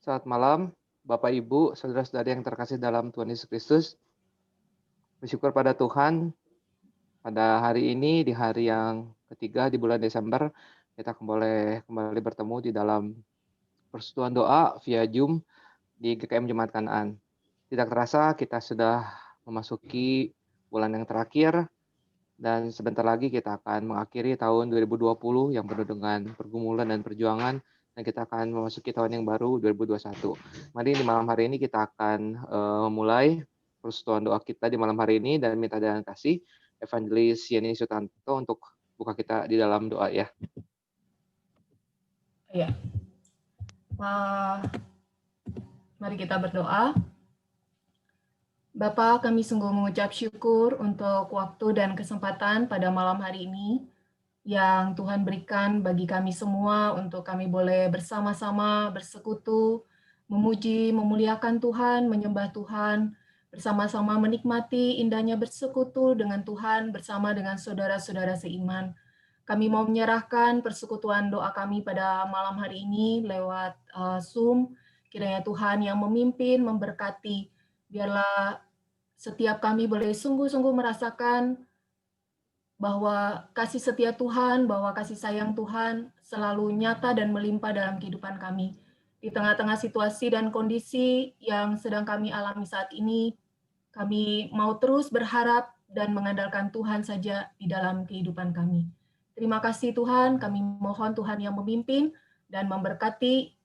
Selamat malam, Bapak Ibu, saudara-saudari yang terkasih dalam Tuhan Yesus Kristus. Bersyukur pada Tuhan, pada hari ini, di hari yang ketiga di bulan Desember, kita boleh kembali bertemu di dalam persekutuan doa via Zoom di GKM Jemaat Kanaan. Tidak terasa kita sudah memasuki bulan yang terakhir, dan sebentar lagi kita akan mengakhiri tahun 2020 yang penuh dengan pergumulan dan perjuangan, dan kita akan memasuki tahun yang baru 2021. Mari di malam hari ini kita akan memulai persekutuan doa kita di malam hari ini dan minta dan kasih Evangelis Yeni Sutanto untuk buka kita di dalam doa ya. Ya. Mari kita berdoa. Bapa, kami sungguh mengucap syukur untuk waktu dan kesempatan pada malam hari ini yang Tuhan berikan bagi kami semua untuk kami boleh bersama-sama bersekutu, memuji, memuliakan Tuhan, menyembah Tuhan, bersama-sama menikmati indahnya bersekutu dengan Tuhan bersama dengan saudara-saudara seiman. Kami mau menyerahkan persekutuan doa kami pada malam hari ini lewat Zoom. Kiranya Tuhan yang memimpin, memberkati. Biarlah setiap kami boleh sungguh-sungguh merasakan bahwa kasih setia Tuhan, bahwa kasih sayang Tuhan selalu nyata dan melimpah dalam kehidupan kami. Di tengah-tengah situasi dan kondisi yang sedang kami alami saat ini, kami mau terus berharap dan mengandalkan Tuhan saja di dalam kehidupan kami. Terima kasih Tuhan, kami mohon Tuhan yang memimpin dan memberkati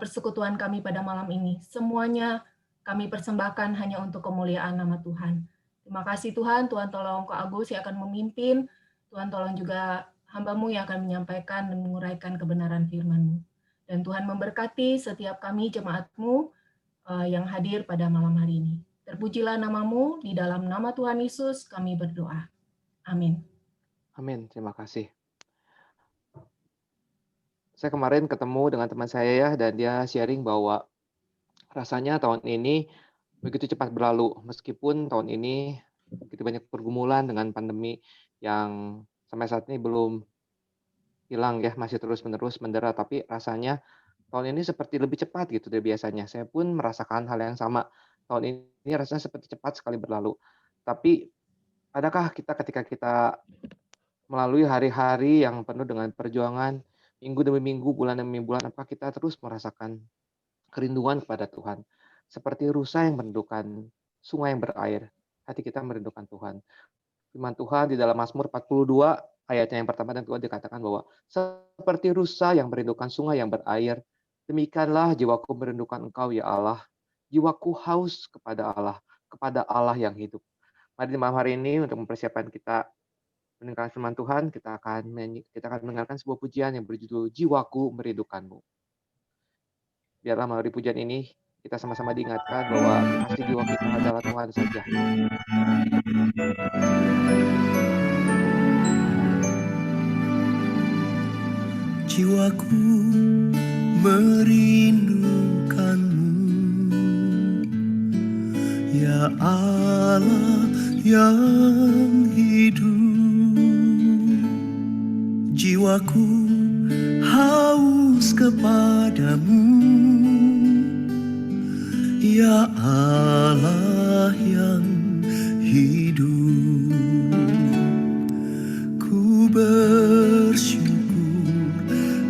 persekutuan kami pada malam ini. Semuanya kami persembahkan hanya untuk kemuliaan nama Tuhan. Terima kasih Tuhan, Tuhan tolong Kak Agus yang akan memimpin, Tuhan tolong juga hamba-Mu yang akan menyampaikan dan menguraikan kebenaran firman-Mu. Dan Tuhan memberkati setiap kami jemaat-Mu yang hadir pada malam hari ini. Terpujilah nama-Mu, di dalam nama Tuhan Yesus kami berdoa. Amin. Amin, terima kasih. Saya kemarin ketemu dengan teman saya ya, dan dia sharing bahwa rasanya tahun ini begitu cepat berlalu, meskipun tahun ini begitu banyak pergumulan dengan pandemi yang sampai saat ini belum hilang ya, masih terus-menerus mendera, tapi rasanya tahun ini seperti lebih cepat gitu dari biasanya. Saya pun merasakan hal yang sama. Tahun ini rasanya seperti cepat sekali berlalu. Tapi adakah kita ketika kita melalui hari-hari yang penuh dengan perjuangan, minggu demi minggu, bulan demi bulan, apakah kita terus merasakan kerinduan kepada Tuhan? Seperti rusa yang merindukan sungai yang berair, hati kita merindukan Tuhan. Firman Tuhan di dalam Mazmur 42 ayatnya yang pertama dan kedua dikatakan bahwa seperti rusa yang merindukan sungai yang berair, demikianlah jiwaku merindukan Engkau ya Allah. Jiwaku haus kepada Allah yang hidup. Mari di malam hari ini untuk mempersiapkan kita mendengarkan firman Tuhan, kita akan mendengarkan sebuah pujian yang berjudul Jiwaku Merindukanmu. Biarlah melalui pujian ini kita sama-sama diingatkan bahwa kasih jiwa kita adalah Tuhan saja. Jiwaku merindukanmu, ya Allah yang hidup. Jiwaku haus kepadamu, ya Allah yang hidup. Ku bersyukur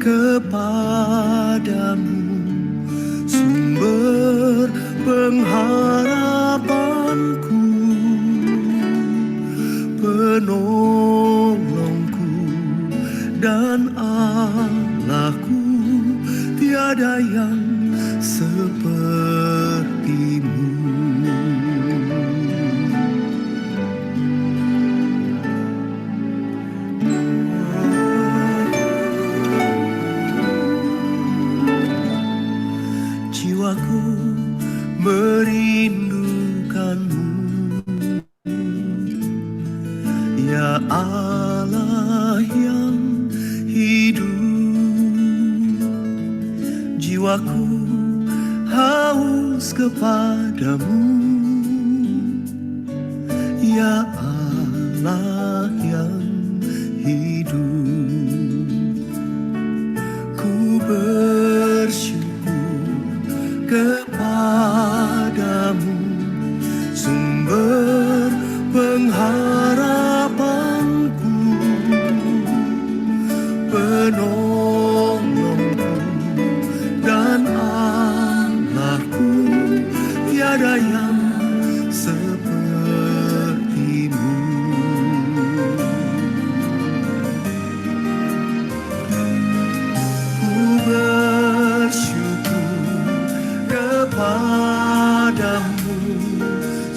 kepadamu, sumber pengharapanku, penolongku dan Allahku, tiada yang sepertimu. Jiwaku merindukanmu, ya Allah yang hidup. Jiwaku haus kepadamu, ya Allah yang hidup. Ku bersyukur kepadamu sumber pengharapanku, penolongku dan Allahku, tiada yang sepertimu. Ku bersyukur kepadamu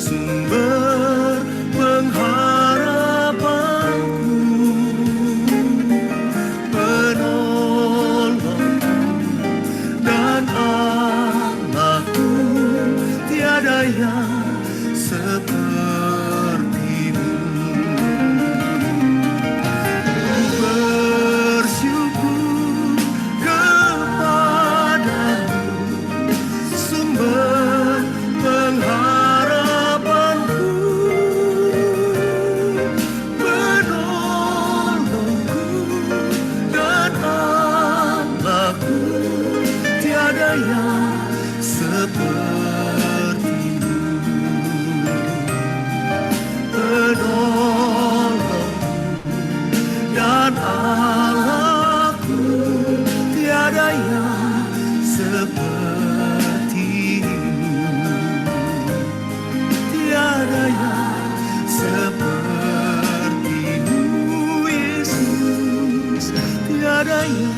sumber pengharapanku, penolongku dan Allahku, tiada yang sepertimu. Ku bersyukur kepadamu sumber pengharapanku, penolongku dan Allahku, tiada yang sepertimu. Penolongku dan Allahku, tiada yang sepertimu, tiada yang sepertimu, Yesus, tiada yang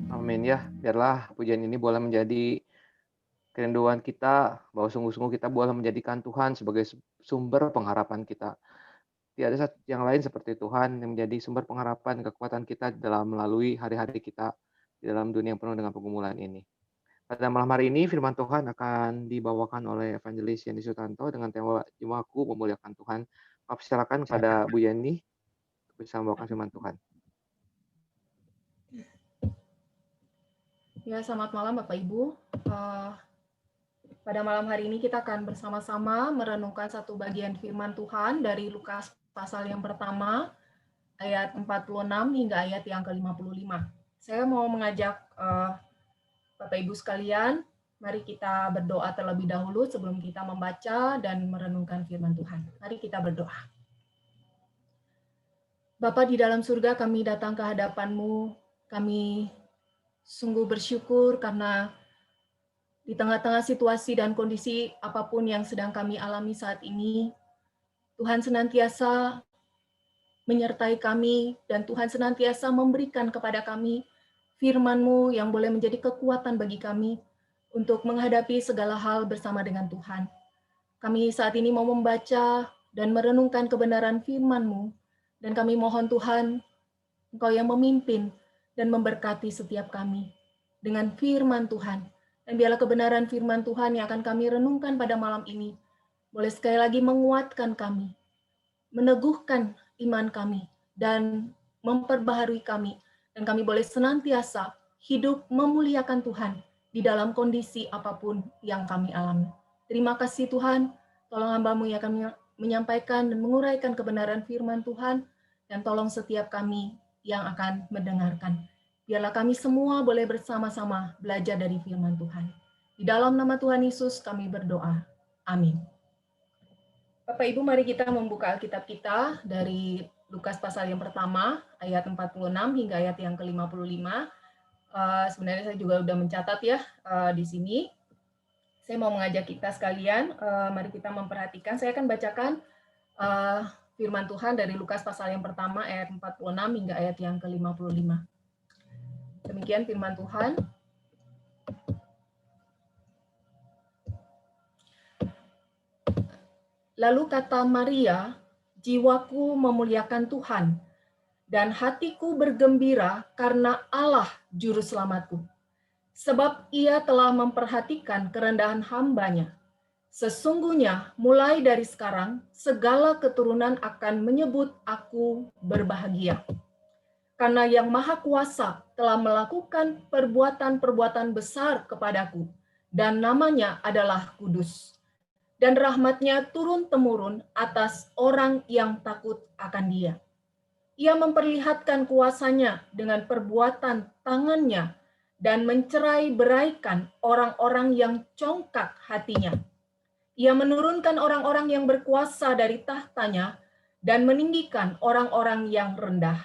Amin ya, biarlah pujian ini boleh menjadi kerinduan kita, bahwa sungguh-sungguh kita boleh menjadikan Tuhan sebagai sumber pengharapan kita. Tiada yang lain seperti Tuhan yang menjadi sumber pengharapan, kekuatan kita dalam melalui hari-hari kita di dalam dunia yang penuh dengan pergumulan ini. Pada malam hari ini firman Tuhan akan dibawakan oleh Evangelis Yani Sutanto dengan tema Jiwaku Memuliakan Tuhan. Maaf, silakan pada Bu Yani bisa membawakan firman Tuhan. Ya, selamat malam Bapak Ibu. Pada malam hari ini kita akan bersama-sama merenungkan satu bagian firman Tuhan dari Lukas pasal yang pertama, ayat 46 hingga ayat yang ke-55. Saya mau mengajak Bapak Ibu sekalian, mari kita berdoa terlebih dahulu sebelum kita membaca dan merenungkan firman Tuhan. Mari kita berdoa. Bapa di dalam surga, kami datang ke hadapan-Mu, kami sungguh bersyukur karena di tengah-tengah situasi dan kondisi apapun yang sedang kami alami saat ini, Tuhan senantiasa menyertai kami dan Tuhan senantiasa memberikan kepada kami firman-Mu yang boleh menjadi kekuatan bagi kami untuk menghadapi segala hal bersama dengan Tuhan. Kami saat ini mau membaca dan merenungkan kebenaran firman-Mu, dan kami mohon Tuhan, Engkau yang memimpin dan memberkati setiap kami dengan firman Tuhan. Dan biarlah kebenaran firman Tuhan yang akan kami renungkan pada malam ini boleh sekali lagi menguatkan kami, meneguhkan iman kami, dan memperbaharui kami. Dan kami boleh senantiasa hidup memuliakan Tuhan di dalam kondisi apapun yang kami alami. Terima kasih Tuhan, tolong hamba-Mu yang akan menyampaikan dan menguraikan kebenaran firman Tuhan, dan tolong setiap kami yang akan mendengarkan. Biarlah kami semua boleh bersama-sama belajar dari firman Tuhan. Di dalam nama Tuhan Yesus kami berdoa. Amin. Bapak Ibu, mari kita membuka Alkitab kita dari Lukas pasal yang pertama, ayat 46 hingga ayat yang ke-55. Sebenarnya saya juga sudah mencatat ya di sini. Saya mau mengajak kita sekalian, mari kita memperhatikan. Saya akan bacakan firman Tuhan dari Lukas pasal yang pertama, ayat 46 hingga ayat yang ke-55. Demikian firman Tuhan. Lalu kata Maria, jiwaku memuliakan Tuhan, dan hatiku bergembira karena Allah Juru Selamatku. Sebab Ia telah memperhatikan kerendahan hamba-Nya. Sesungguhnya mulai dari sekarang, segala keturunan akan menyebut aku berbahagia. karena Yang Maha Kuasa telah melakukan perbuatan-perbuatan besar kepadaku, dan namanya adalah kudus. Dan rahmatnya turun-temurun atas orang yang takut akan Dia. Ia memperlihatkan kuasanya dengan perbuatan tangannya dan mencerai-beraikan orang-orang yang congkak hatinya. Ia menurunkan orang-orang yang berkuasa dari tahtanya dan meninggikan orang-orang yang rendah.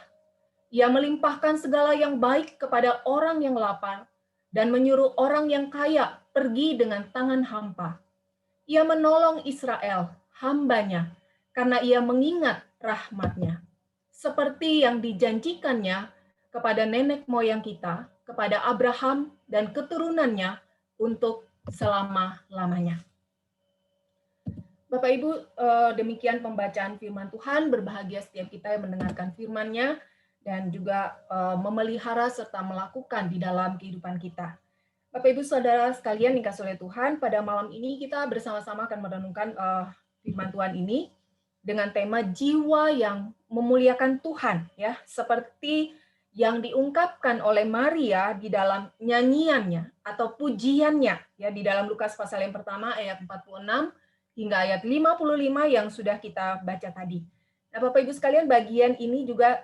Ia melimpahkan segala yang baik kepada orang yang lapar dan menyuruh orang yang kaya pergi dengan tangan hampa. Ia menolong Israel, hambanya, karena ia mengingat rahmatnya, seperti yang dijanjikannya kepada nenek moyang kita, kepada Abraham dan keturunannya untuk selama-lamanya. Bapak Ibu, demikian pembacaan firman Tuhan. Berbahagia setiap kita yang mendengarkan firman-Nya dan juga memelihara serta melakukan di dalam kehidupan kita. Bapak Ibu Saudara sekalian dikasih oleh Tuhan, pada malam ini kita bersama-sama akan merenungkan firman Tuhan ini dengan tema jiwa yang memuliakan Tuhan, ya, seperti yang diungkapkan oleh Maria di dalam nyanyiannya atau pujiannya, ya, di dalam Lukas pasal yang pertama ayat 46 hingga ayat 55 yang sudah kita baca tadi. Nah, Bapak Ibu sekalian, bagian ini juga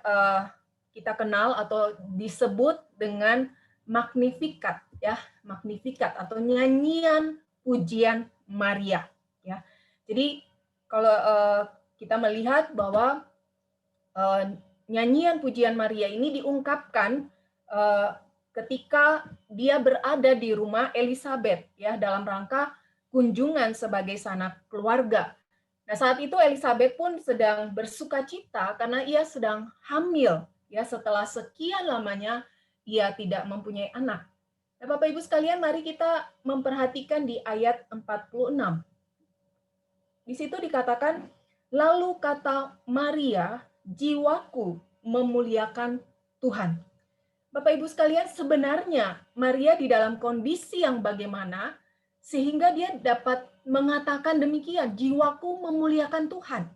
kita kenal atau disebut dengan Magnificat, ya, Magnificat atau nyanyian pujian Maria, ya. Jadi kalau kita melihat bahwa nyanyian pujian Maria ini diungkapkan ketika dia berada di rumah Elizabeth, ya, dalam rangka kunjungan sebagai sanak keluarga. Nah, saat itu Elizabeth pun sedang bersuka cita karena ia sedang hamil, ya, setelah sekian lamanya ia tidak mempunyai anak. Nah, Bapak Ibu sekalian, mari kita memperhatikan di ayat 46. Di situ dikatakan, lalu kata Maria, jiwaku memuliakan Tuhan. Bapak Ibu sekalian, sebenarnya Maria di dalam kondisi yang bagaimana sehingga dia dapat mengatakan demikian, jiwaku memuliakan Tuhan.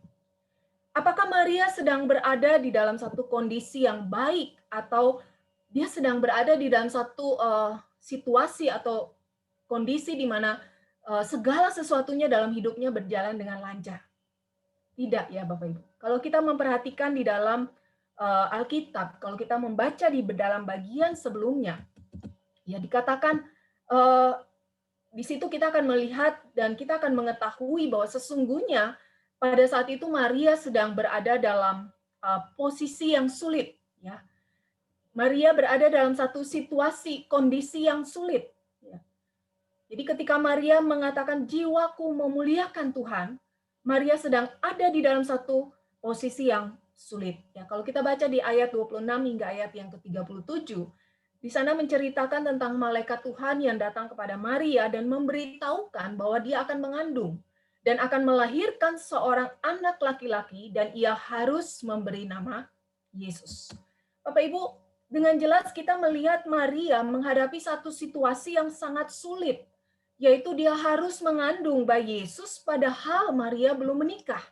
Apakah Maria sedang berada di dalam satu kondisi yang baik atau dia sedang berada di dalam satu situasi atau kondisi di mana segala sesuatunya dalam hidupnya berjalan dengan lancar? Tidak, ya Bapak Ibu. Kalau kita memperhatikan di dalam Alkitab, kalau kita membaca di dalam bagian sebelumnya, ya dikatakan di situ kita akan melihat dan kita akan mengetahui bahwa sesungguhnya pada saat itu Maria sedang berada dalam posisi yang sulit, ya. Maria berada dalam satu situasi kondisi yang sulit, ya. Jadi ketika Maria mengatakan jiwaku memuliakan Tuhan, Maria sedang ada di dalam satu posisi yang sulit, ya. Kalau kita baca di ayat 26 hingga ayat yang ke-37, di sana menceritakan tentang malaikat Tuhan yang datang kepada Maria dan memberitahukan bahwa dia akan mengandung dan akan melahirkan seorang anak laki-laki dan ia harus memberi nama Yesus. Bapak Ibu, dengan jelas kita melihat Maria menghadapi satu situasi yang sangat sulit, yaitu dia harus mengandung bayi Yesus padahal Maria belum menikah.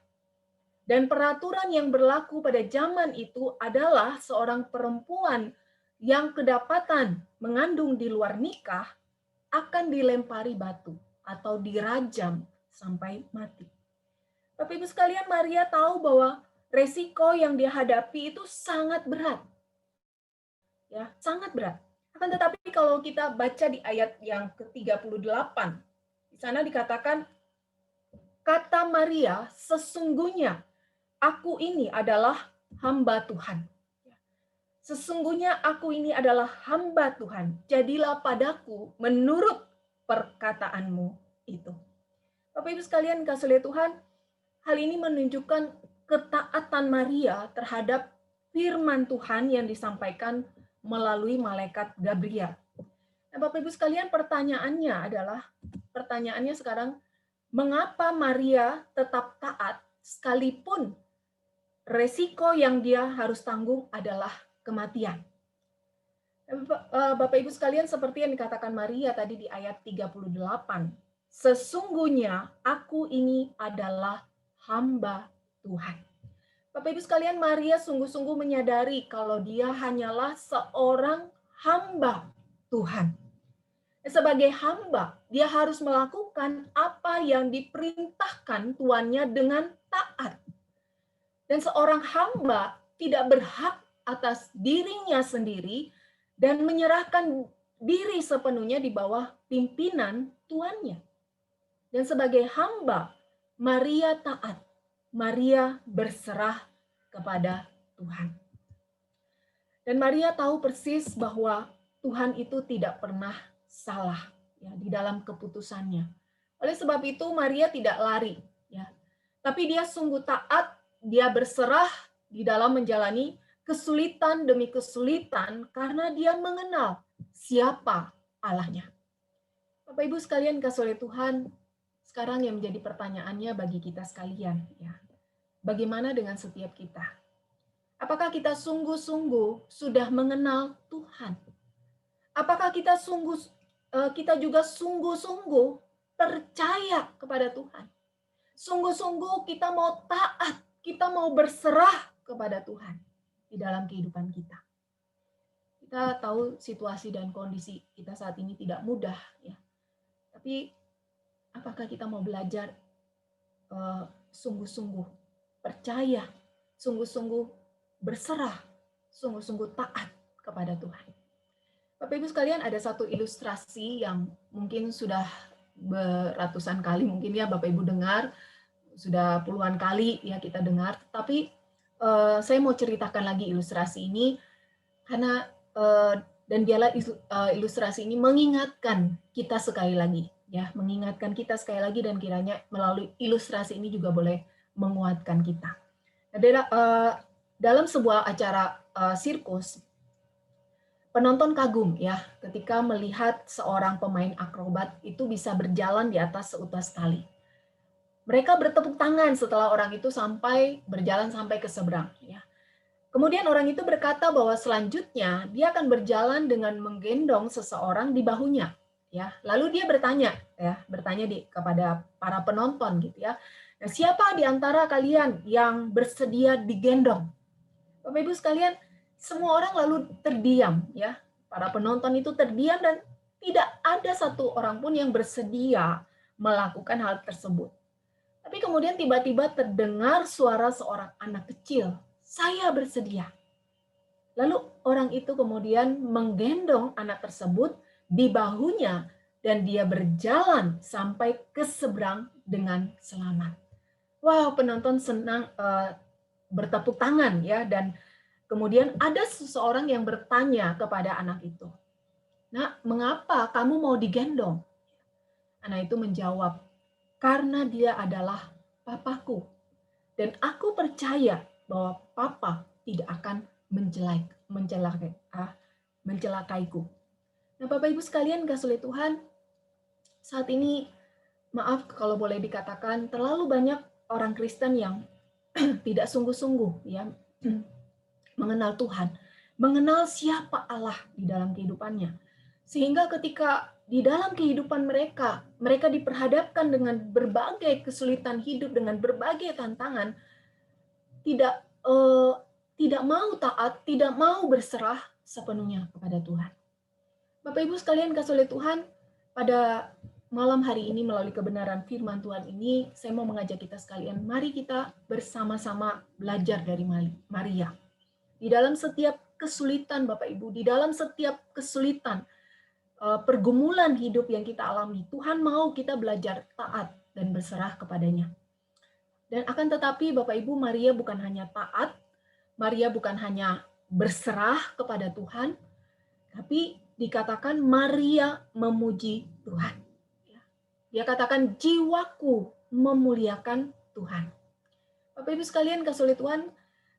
Dan peraturan yang berlaku pada zaman itu adalah seorang perempuan yang kedapatan mengandung di luar nikah akan dilempari batu atau dirajam sampai mati. Bapak Ibu sekalian, Maria tahu bahwa resiko yang dia hadapi itu sangat berat. Ya, sangat berat. Akan tetapi kalau kita baca di ayat yang ke-38, di sana dikatakan, kata Maria, sesungguhnya aku ini adalah hamba Tuhan. Sesungguhnya aku ini adalah hamba Tuhan. Jadilah padaku menurut perkataanmu itu. Bapak Ibu sekalian, kasih oleh Tuhan, hal ini menunjukkan ketaatan Maria terhadap firman Tuhan yang disampaikan melalui malaikat Gabriel. Nah, Bapak Ibu sekalian, pertanyaannya sekarang, mengapa Maria tetap taat sekalipun resiko yang dia harus tanggung adalah kematian? Bapak Ibu sekalian, seperti yang dikatakan Maria tadi di ayat 38, sesungguhnya aku ini adalah hamba Tuhan. Bapak Ibu sekalian, Maria sungguh-sungguh menyadari kalau dia hanyalah seorang hamba Tuhan. Sebagai hamba, dia harus melakukan apa yang diperintahkan tuannya dengan taat. Dan seorang hamba tidak berhak atas dirinya sendiri dan menyerahkan diri sepenuhnya di bawah pimpinan tuannya. Dan sebagai hamba, Maria taat. Maria berserah kepada Tuhan. Dan Maria tahu persis bahwa Tuhan itu tidak pernah salah ya di dalam keputusannya. Oleh sebab itu Maria tidak lari ya. Tapi dia sungguh taat, dia berserah di dalam menjalani kesulitan demi kesulitan karena dia mengenal siapa Allahnya. Bapak Ibu sekalian kasih oleh Tuhan, sekarang yang menjadi pertanyaannya bagi kita sekalian ya. Bagaimana dengan setiap kita? Apakah kita sungguh-sungguh sudah mengenal Tuhan? Apakah kita juga sungguh-sungguh percaya kepada Tuhan? Sungguh-sungguh kita mau taat, kita mau berserah kepada Tuhan di dalam kehidupan kita. Kita tahu situasi dan kondisi kita saat ini tidak mudah ya. Tapi apakah kita mau belajar sungguh-sungguh percaya, sungguh-sungguh berserah, sungguh-sungguh taat kepada Tuhan. Bapak Ibu sekalian, ada satu ilustrasi yang mungkin sudah beratusan kali mungkin ya Bapak Ibu dengar, sudah puluhan kali ya kita dengar, tapi saya mau ceritakan lagi ilustrasi ini karena dan dialah ilustrasi ini mengingatkan kita sekali lagi ya, mengingatkan kita sekali lagi dan kiranya melalui ilustrasi ini juga boleh menguatkan kita. Dalam sebuah acara sirkus, penonton kagum ya ketika melihat seorang pemain akrobat itu bisa berjalan di atas seutas tali. Mereka bertepuk tangan setelah orang itu berjalan sampai ke seberang ya. Kemudian orang itu berkata bahwa selanjutnya dia akan berjalan dengan menggendong seseorang di bahunya ya. Lalu dia bertanya kepada para penonton gitu ya. Nah, siapa di antara kalian yang bersedia digendong? Bapak Ibu sekalian, semua orang lalu terdiam ya. Para penonton itu terdiam dan tidak ada satu orang pun yang bersedia melakukan hal tersebut. Tapi kemudian tiba-tiba terdengar suara seorang anak kecil, "Saya bersedia." Lalu orang itu kemudian menggendong anak tersebut di bahunya dan dia berjalan sampai ke seberang dengan selamat. Wow, penonton senang bertepuk tangan ya, dan kemudian ada seseorang yang bertanya kepada anak itu, "Nak, mengapa kamu mau digendong?" Anak itu menjawab, "Karena dia adalah papaku dan aku percaya bahwa papa tidak akan mencelakaiku." Nah, Bapak Ibu sekalian kasih oleh Tuhan, saat ini maaf kalau boleh dikatakan terlalu banyak orang Kristen yang tidak sungguh-sungguh ya mengenal Tuhan, mengenal siapa Allah di dalam kehidupannya. Sehingga ketika di dalam kehidupan mereka diperhadapkan dengan berbagai kesulitan hidup, dengan berbagai tantangan, tidak mau taat, tidak mau berserah sepenuhnya kepada Tuhan. Bapak Ibu sekalian kasih oleh Tuhan, pada malam hari ini melalui kebenaran firman Tuhan ini, saya mau mengajak kita sekalian, mari kita bersama-sama belajar dari Maria. Di dalam setiap kesulitan Bapak Ibu, di dalam setiap kesulitan, pergumulan hidup yang kita alami, Tuhan mau kita belajar taat dan berserah kepadanya. Dan akan tetapi Bapak Ibu, Maria bukan hanya taat, Maria bukan hanya berserah kepada Tuhan, tapi dikatakan Maria memuji Tuhan. Dia katakan jiwaku memuliakan Tuhan. Bapak Ibu sekalian kasih oleh Tuhan,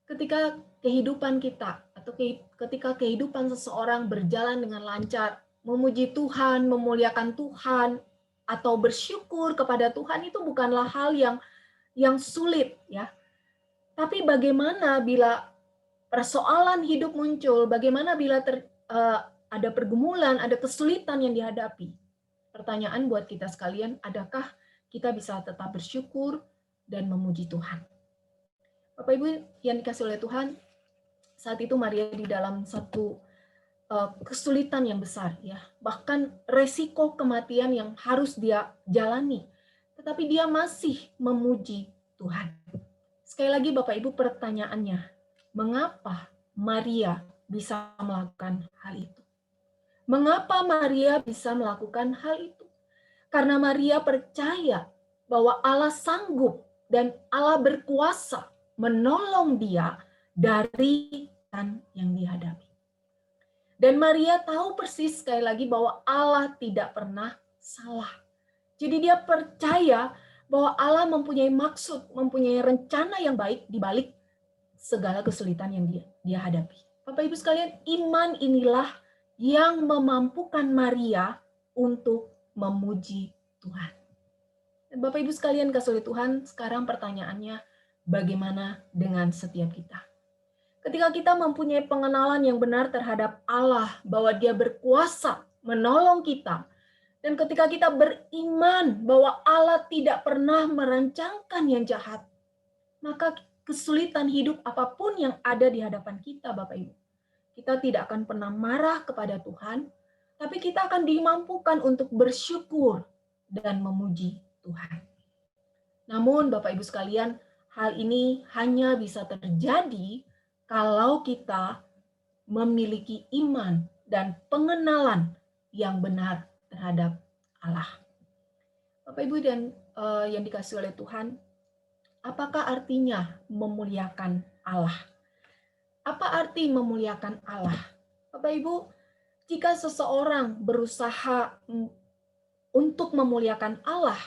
ketika kehidupan kita atau ketika kehidupan seseorang berjalan dengan lancar, memuji Tuhan, memuliakan Tuhan, atau bersyukur kepada Tuhan itu bukanlah hal yang sulit ya. Tapi bagaimana bila persoalan hidup muncul, bagaimana bila ada pergumulan, ada kesulitan yang dihadapi? Pertanyaan buat kita sekalian, adakah kita bisa tetap bersyukur dan memuji Tuhan? Bapak Ibu yang dikasih oleh Tuhan, saat itu Maria di dalam satu kesulitan yang besar, ya, bahkan resiko kematian yang harus dia jalani, tetapi dia masih memuji Tuhan. Sekali lagi Bapak Ibu, pertanyaannya, mengapa Maria bisa melakukan hal itu? Mengapa Maria bisa melakukan hal itu? Karena Maria percaya bahwa Allah sanggup dan Allah berkuasa menolong dia dari yang dihadapi. Dan Maria tahu persis sekali lagi bahwa Allah tidak pernah salah. Jadi dia percaya bahwa Allah mempunyai maksud, mempunyai rencana yang baik di balik segala kesulitan yang dia hadapi. Bapak Ibu sekalian, iman inilah yang memampukan Maria untuk memuji Tuhan. Dan Bapak Ibu sekalian kasih oleh Tuhan, sekarang pertanyaannya, bagaimana dengan setiap kita? Ketika kita mempunyai pengenalan yang benar terhadap Allah, bahwa Dia berkuasa menolong kita, dan ketika kita beriman bahwa Allah tidak pernah merancangkan yang jahat, maka kesulitan hidup apapun yang ada di hadapan kita, Bapak Ibu, kita tidak akan pernah marah kepada Tuhan, tapi kita akan dimampukan untuk bersyukur dan memuji Tuhan. Namun, Bapak Ibu sekalian, hal ini hanya bisa terjadi kalau kita memiliki iman dan pengenalan yang benar terhadap Allah. Bapak Ibu dan yang dikasih oleh Tuhan, apakah artinya memuliakan Allah? Apa arti memuliakan Allah? Bapak Ibu, jika seseorang berusaha untuk memuliakan Allah,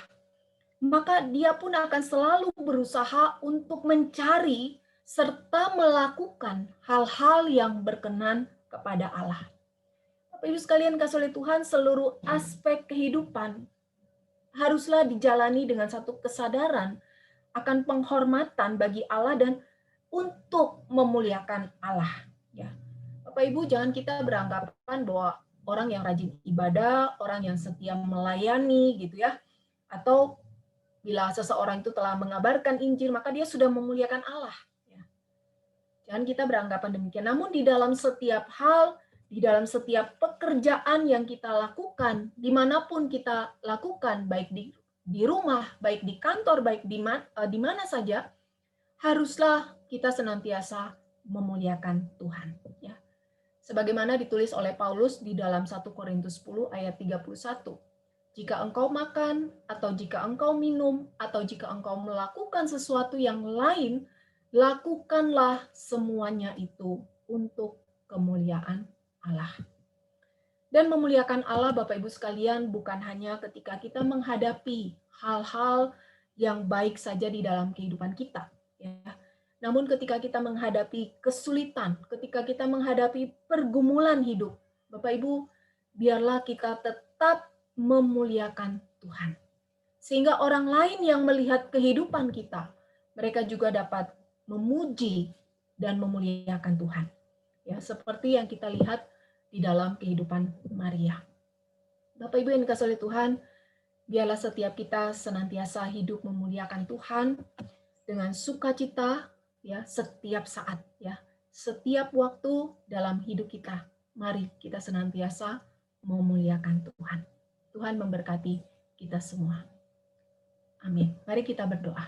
maka dia pun akan selalu berusaha untuk mencari serta melakukan hal-hal yang berkenan kepada Allah. Bapak Ibu sekalian kasih oleh Tuhan, seluruh aspek kehidupan haruslah dijalani dengan satu kesadaran akan penghormatan bagi Allah dan untuk memuliakan Allah. Ya, Bapak Ibu, jangan kita beranggapan bahwa orang yang rajin ibadah, orang yang setia melayani, gitu ya, atau bila seseorang itu telah mengabarkan Injil, maka dia sudah memuliakan Allah. Jangan kita beranggapan demikian. Namun di dalam setiap hal, di dalam setiap pekerjaan yang kita lakukan, dimanapun kita lakukan, baik di rumah, baik di kantor, baik di mana saja, haruslah kita senantiasa memuliakan Tuhan. Ya. Sebagaimana ditulis oleh Paulus di dalam 1 Korintus 10 ayat 31. Jika engkau makan, atau jika engkau minum, atau jika engkau melakukan sesuatu yang lain, lakukanlah semuanya itu untuk kemuliaan Allah. Dan memuliakan Allah, Bapak Ibu sekalian, bukan hanya ketika kita menghadapi hal-hal yang baik saja di dalam kehidupan kita, ya. Namun ketika kita menghadapi kesulitan, ketika kita menghadapi pergumulan hidup, Bapak Ibu, biarlah kita tetap memuliakan Tuhan. Sehingga orang lain yang melihat kehidupan kita, mereka juga dapat memuji dan memuliakan Tuhan. Ya, seperti yang kita lihat di dalam kehidupan Maria. Bapak Ibu yang dikasihi oleh Tuhan, biarlah setiap kita senantiasa hidup memuliakan Tuhan dengan sukacita, ya, setiap saat, ya, setiap waktu dalam hidup kita. Mari kita senantiasa memuliakan Tuhan. Tuhan memberkati kita semua. Amin. Mari kita berdoa.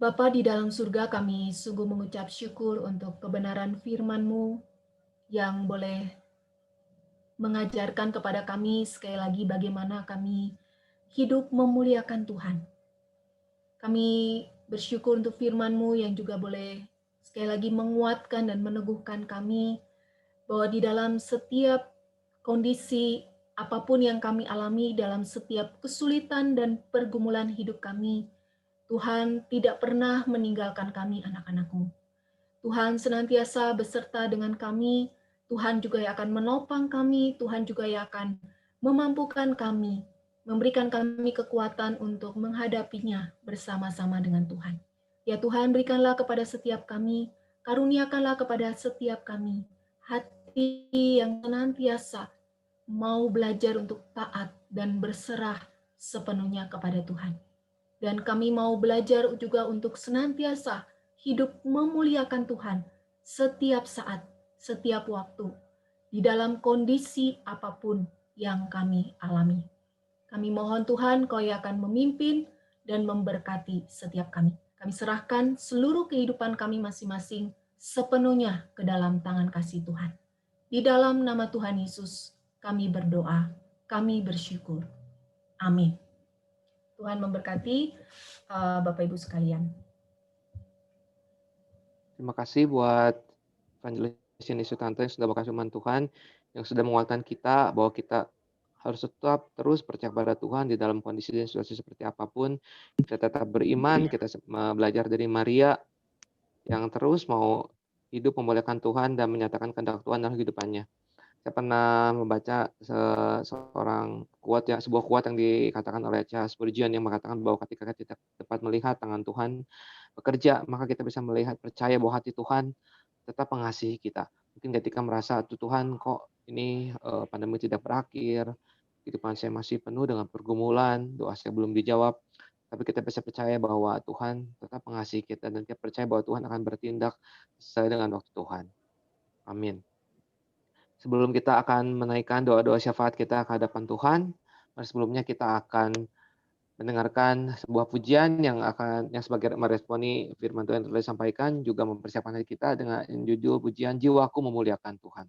Bapa di dalam surga, kami sungguh mengucap syukur untuk kebenaran firman-Mu yang boleh mengajarkan kepada kami sekali lagi bagaimana kami hidup memuliakan Tuhan. Kami bersyukur untuk firman-Mu yang juga boleh sekali lagi menguatkan dan meneguhkan kami bahwa di dalam setiap kondisi apapun yang kami alami, dalam setiap kesulitan dan pergumulan hidup kami, Tuhan tidak pernah meninggalkan kami, anak-anak-Mu. Tuhan senantiasa beserta dengan kami, Tuhan juga yang akan menopang kami, Tuhan juga yang akan memampukan kami, memberikan kami kekuatan untuk menghadapinya bersama-sama dengan Tuhan. Ya Tuhan, berikanlah kepada setiap kami, karuniakanlah kepada setiap kami, hati yang senantiasa mau belajar untuk taat dan berserah sepenuhnya kepada Tuhan. Dan kami mau belajar juga untuk senantiasa hidup memuliakan Tuhan setiap saat, setiap waktu, di dalam kondisi apapun yang kami alami. Kami mohon Tuhan, Kau yang akan memimpin dan memberkati setiap kami. Kami serahkan seluruh kehidupan kami masing-masing sepenuhnya ke dalam tangan kasih Tuhan. Di dalam nama Tuhan Yesus, kami berdoa, kami bersyukur. Amin. Tuhan memberkati Bapak Ibu sekalian. Terima kasih buat Evangelis Yeni Sutanto yang sudah berkasih firman Tuhan, yang sudah menguatkan kita bahwa kita harus tetap terus percaya pada Tuhan di dalam kondisi dan situasi seperti apapun. Kita tetap beriman, kita belajar dari Maria yang terus mau hidup memuliakan Tuhan dan menyatakan kehendak Tuhan dalam kehidupannya. Saya pernah membaca sebuah quote yang dikatakan oleh Charles Spurgeon yang mengatakan bahwa ketika kita dapat melihat tangan Tuhan bekerja, maka kita bisa melihat percaya bahwa hati Tuhan tetap mengasihi kita. Mungkin ketika merasa Tuhan kok ini pandemi tidak berakhir, kehidupan saya masih penuh dengan pergumulan, doa saya belum dijawab, tapi kita bisa percaya bahwa Tuhan tetap mengasihi kita dan kita percaya bahwa Tuhan akan bertindak sesuai dengan waktu Tuhan. Amin. Sebelum kita akan menaikkan doa-doa syafaat kita ke hadapan Tuhan, sebelumnya kita akan mendengarkan sebuah pujian yang sebagai meresponi firman Tuhan yang telah disampaikan, juga mempersiapkan hati kita dengan judul pujian Jiwaku Memuliakan Tuhan.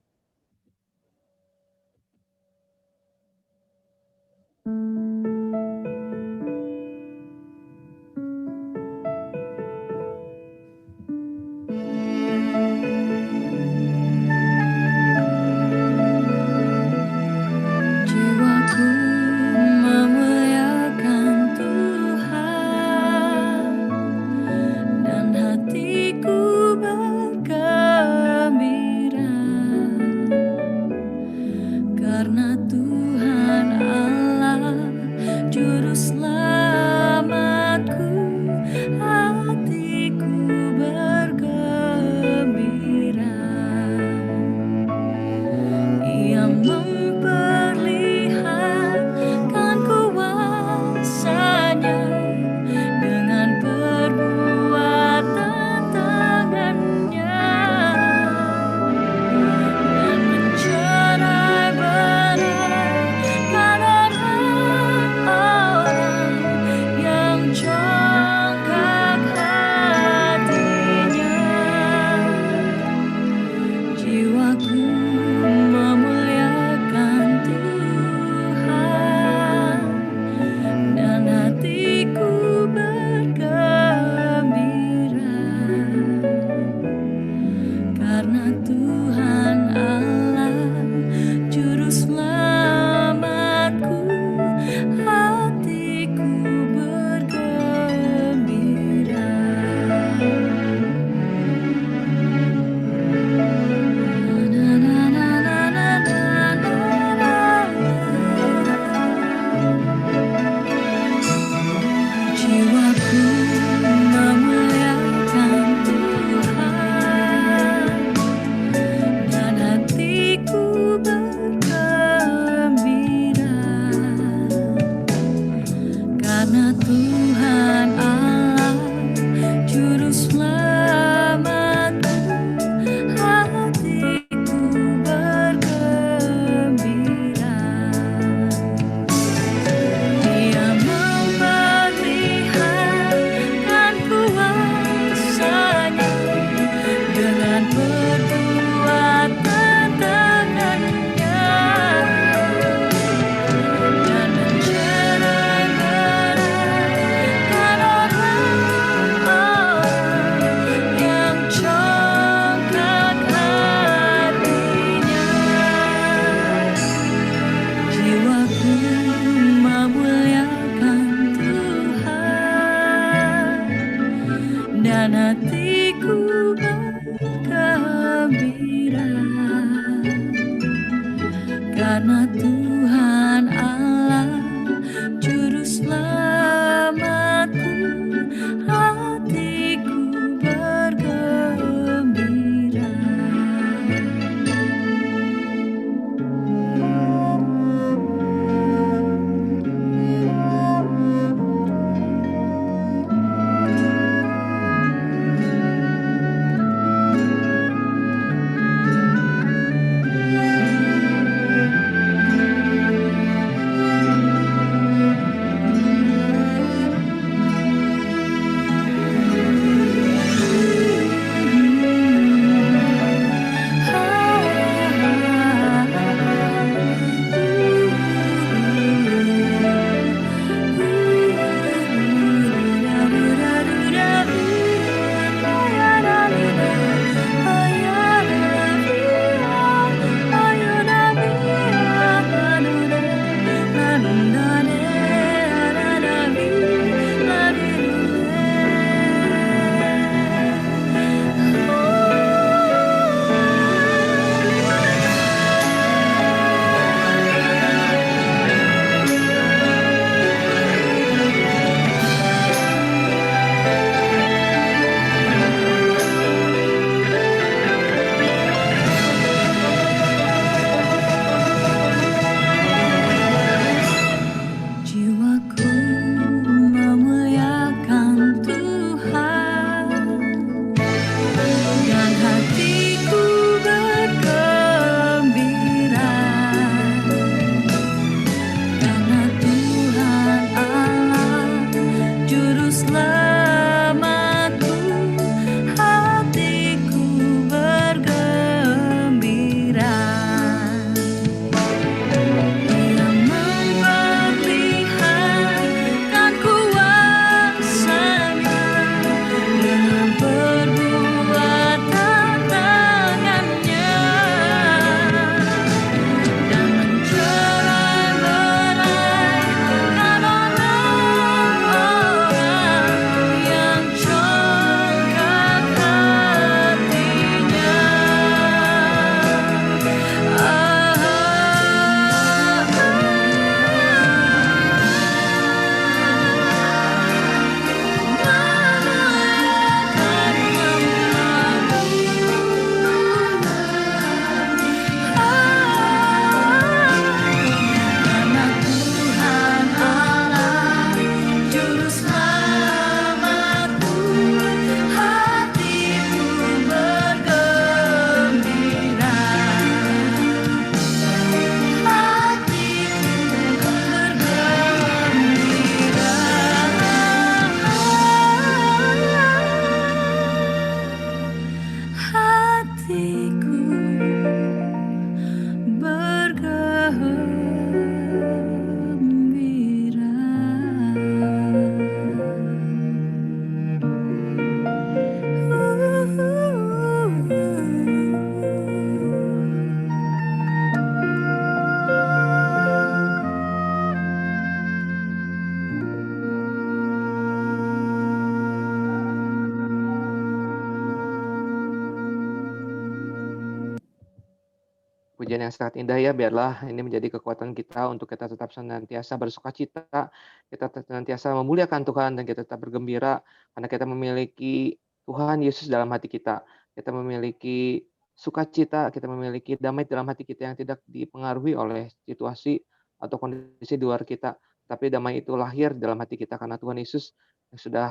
pujian yang sangat indah ya, biarlah ini menjadi kekuatan kita untuk kita tetap senantiasa bersukacita, kita senantiasa memuliakan Tuhan dan kita tetap bergembira karena kita memiliki Tuhan Yesus dalam hati kita. Kita memiliki sukacita, kita memiliki damai dalam hati kita yang tidak dipengaruhi oleh situasi atau kondisi di luar kita. Tapi damai itu lahir dalam hati kita karena Tuhan Yesus yang sudah